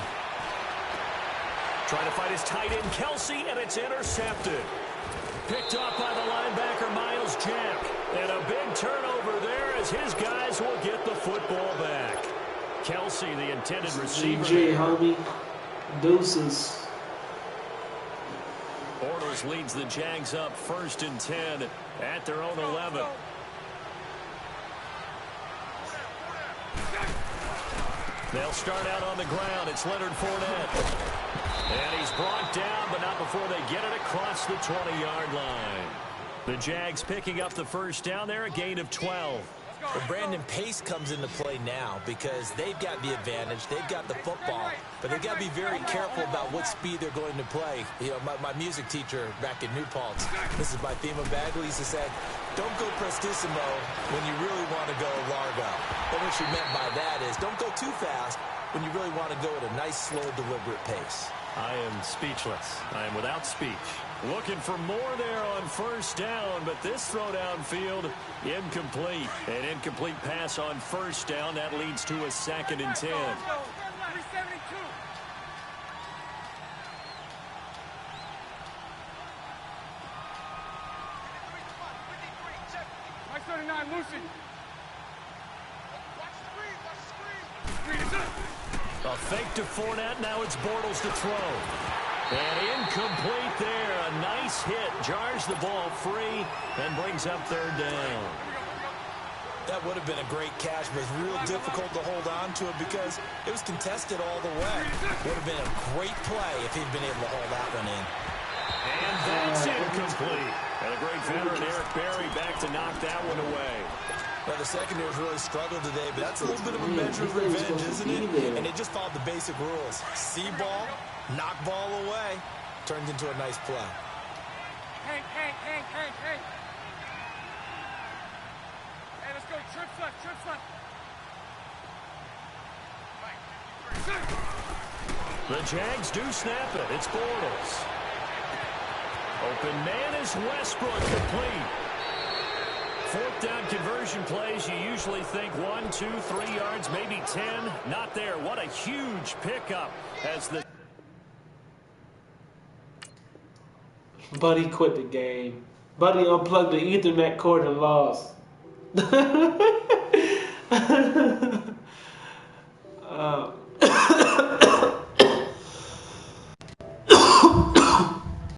Trying to fight his tight end, Kelsey, and it's intercepted. Picked up by the linebacker, Miles Jack. And a big turnover there as his guys will get the football back. Kelsey, the intended receiver. GG, homie. Deuces. Bortles leads the Jags up 1st and 10 at their own 11. They'll start out on the ground. It's Leonard Fournette. And he's brought down, but not before they get it across the 20-yard line. The Jags picking up the 1st down there, a gain of 12. Well, Brandon, pace comes into play now because they've got the advantage. They've got the football, but they've got to be very careful about what speed they're going to play. You know, my music teacher back in New Paltz, this is my theme of Bagley, used to say, don't go prestissimo when you really want to go largo. And what she meant by that is don't go too fast when you really want to go at a nice, slow, deliberate pace. I am speechless. I am without speech. Looking for more there on first down, but this throw downfield, incomplete. An incomplete pass on first down. That leads to a 2nd and 10. A fake to Fournette. Now it's Bortles to throw. And incomplete there. A nice hit. Jars the ball free and brings up 3rd down. That would have been a great catch, but it's real difficult to hold on to it because it was contested all the way. Would have been a great play if he'd been able to hold that one in. And that's incomplete. And a great veteran, Eric Berry, back to knock that one away. Well, the secondary's really struggled today, but that's a little bit of a measure of revenge, isn't it? And they just followed the basic rules. See ball, knock ball away, turned into a nice play. Hey. Hey, let's go. Trips left. The Jags do snap it. It's Bortles. Open man is Westbrook, complete. 4th down conversion plays, you usually think 1, 2, 3 yards, maybe 10. Not there. What a huge pickup as the... Buddy quit the game. Buddy unplugged the Ethernet cord and lost.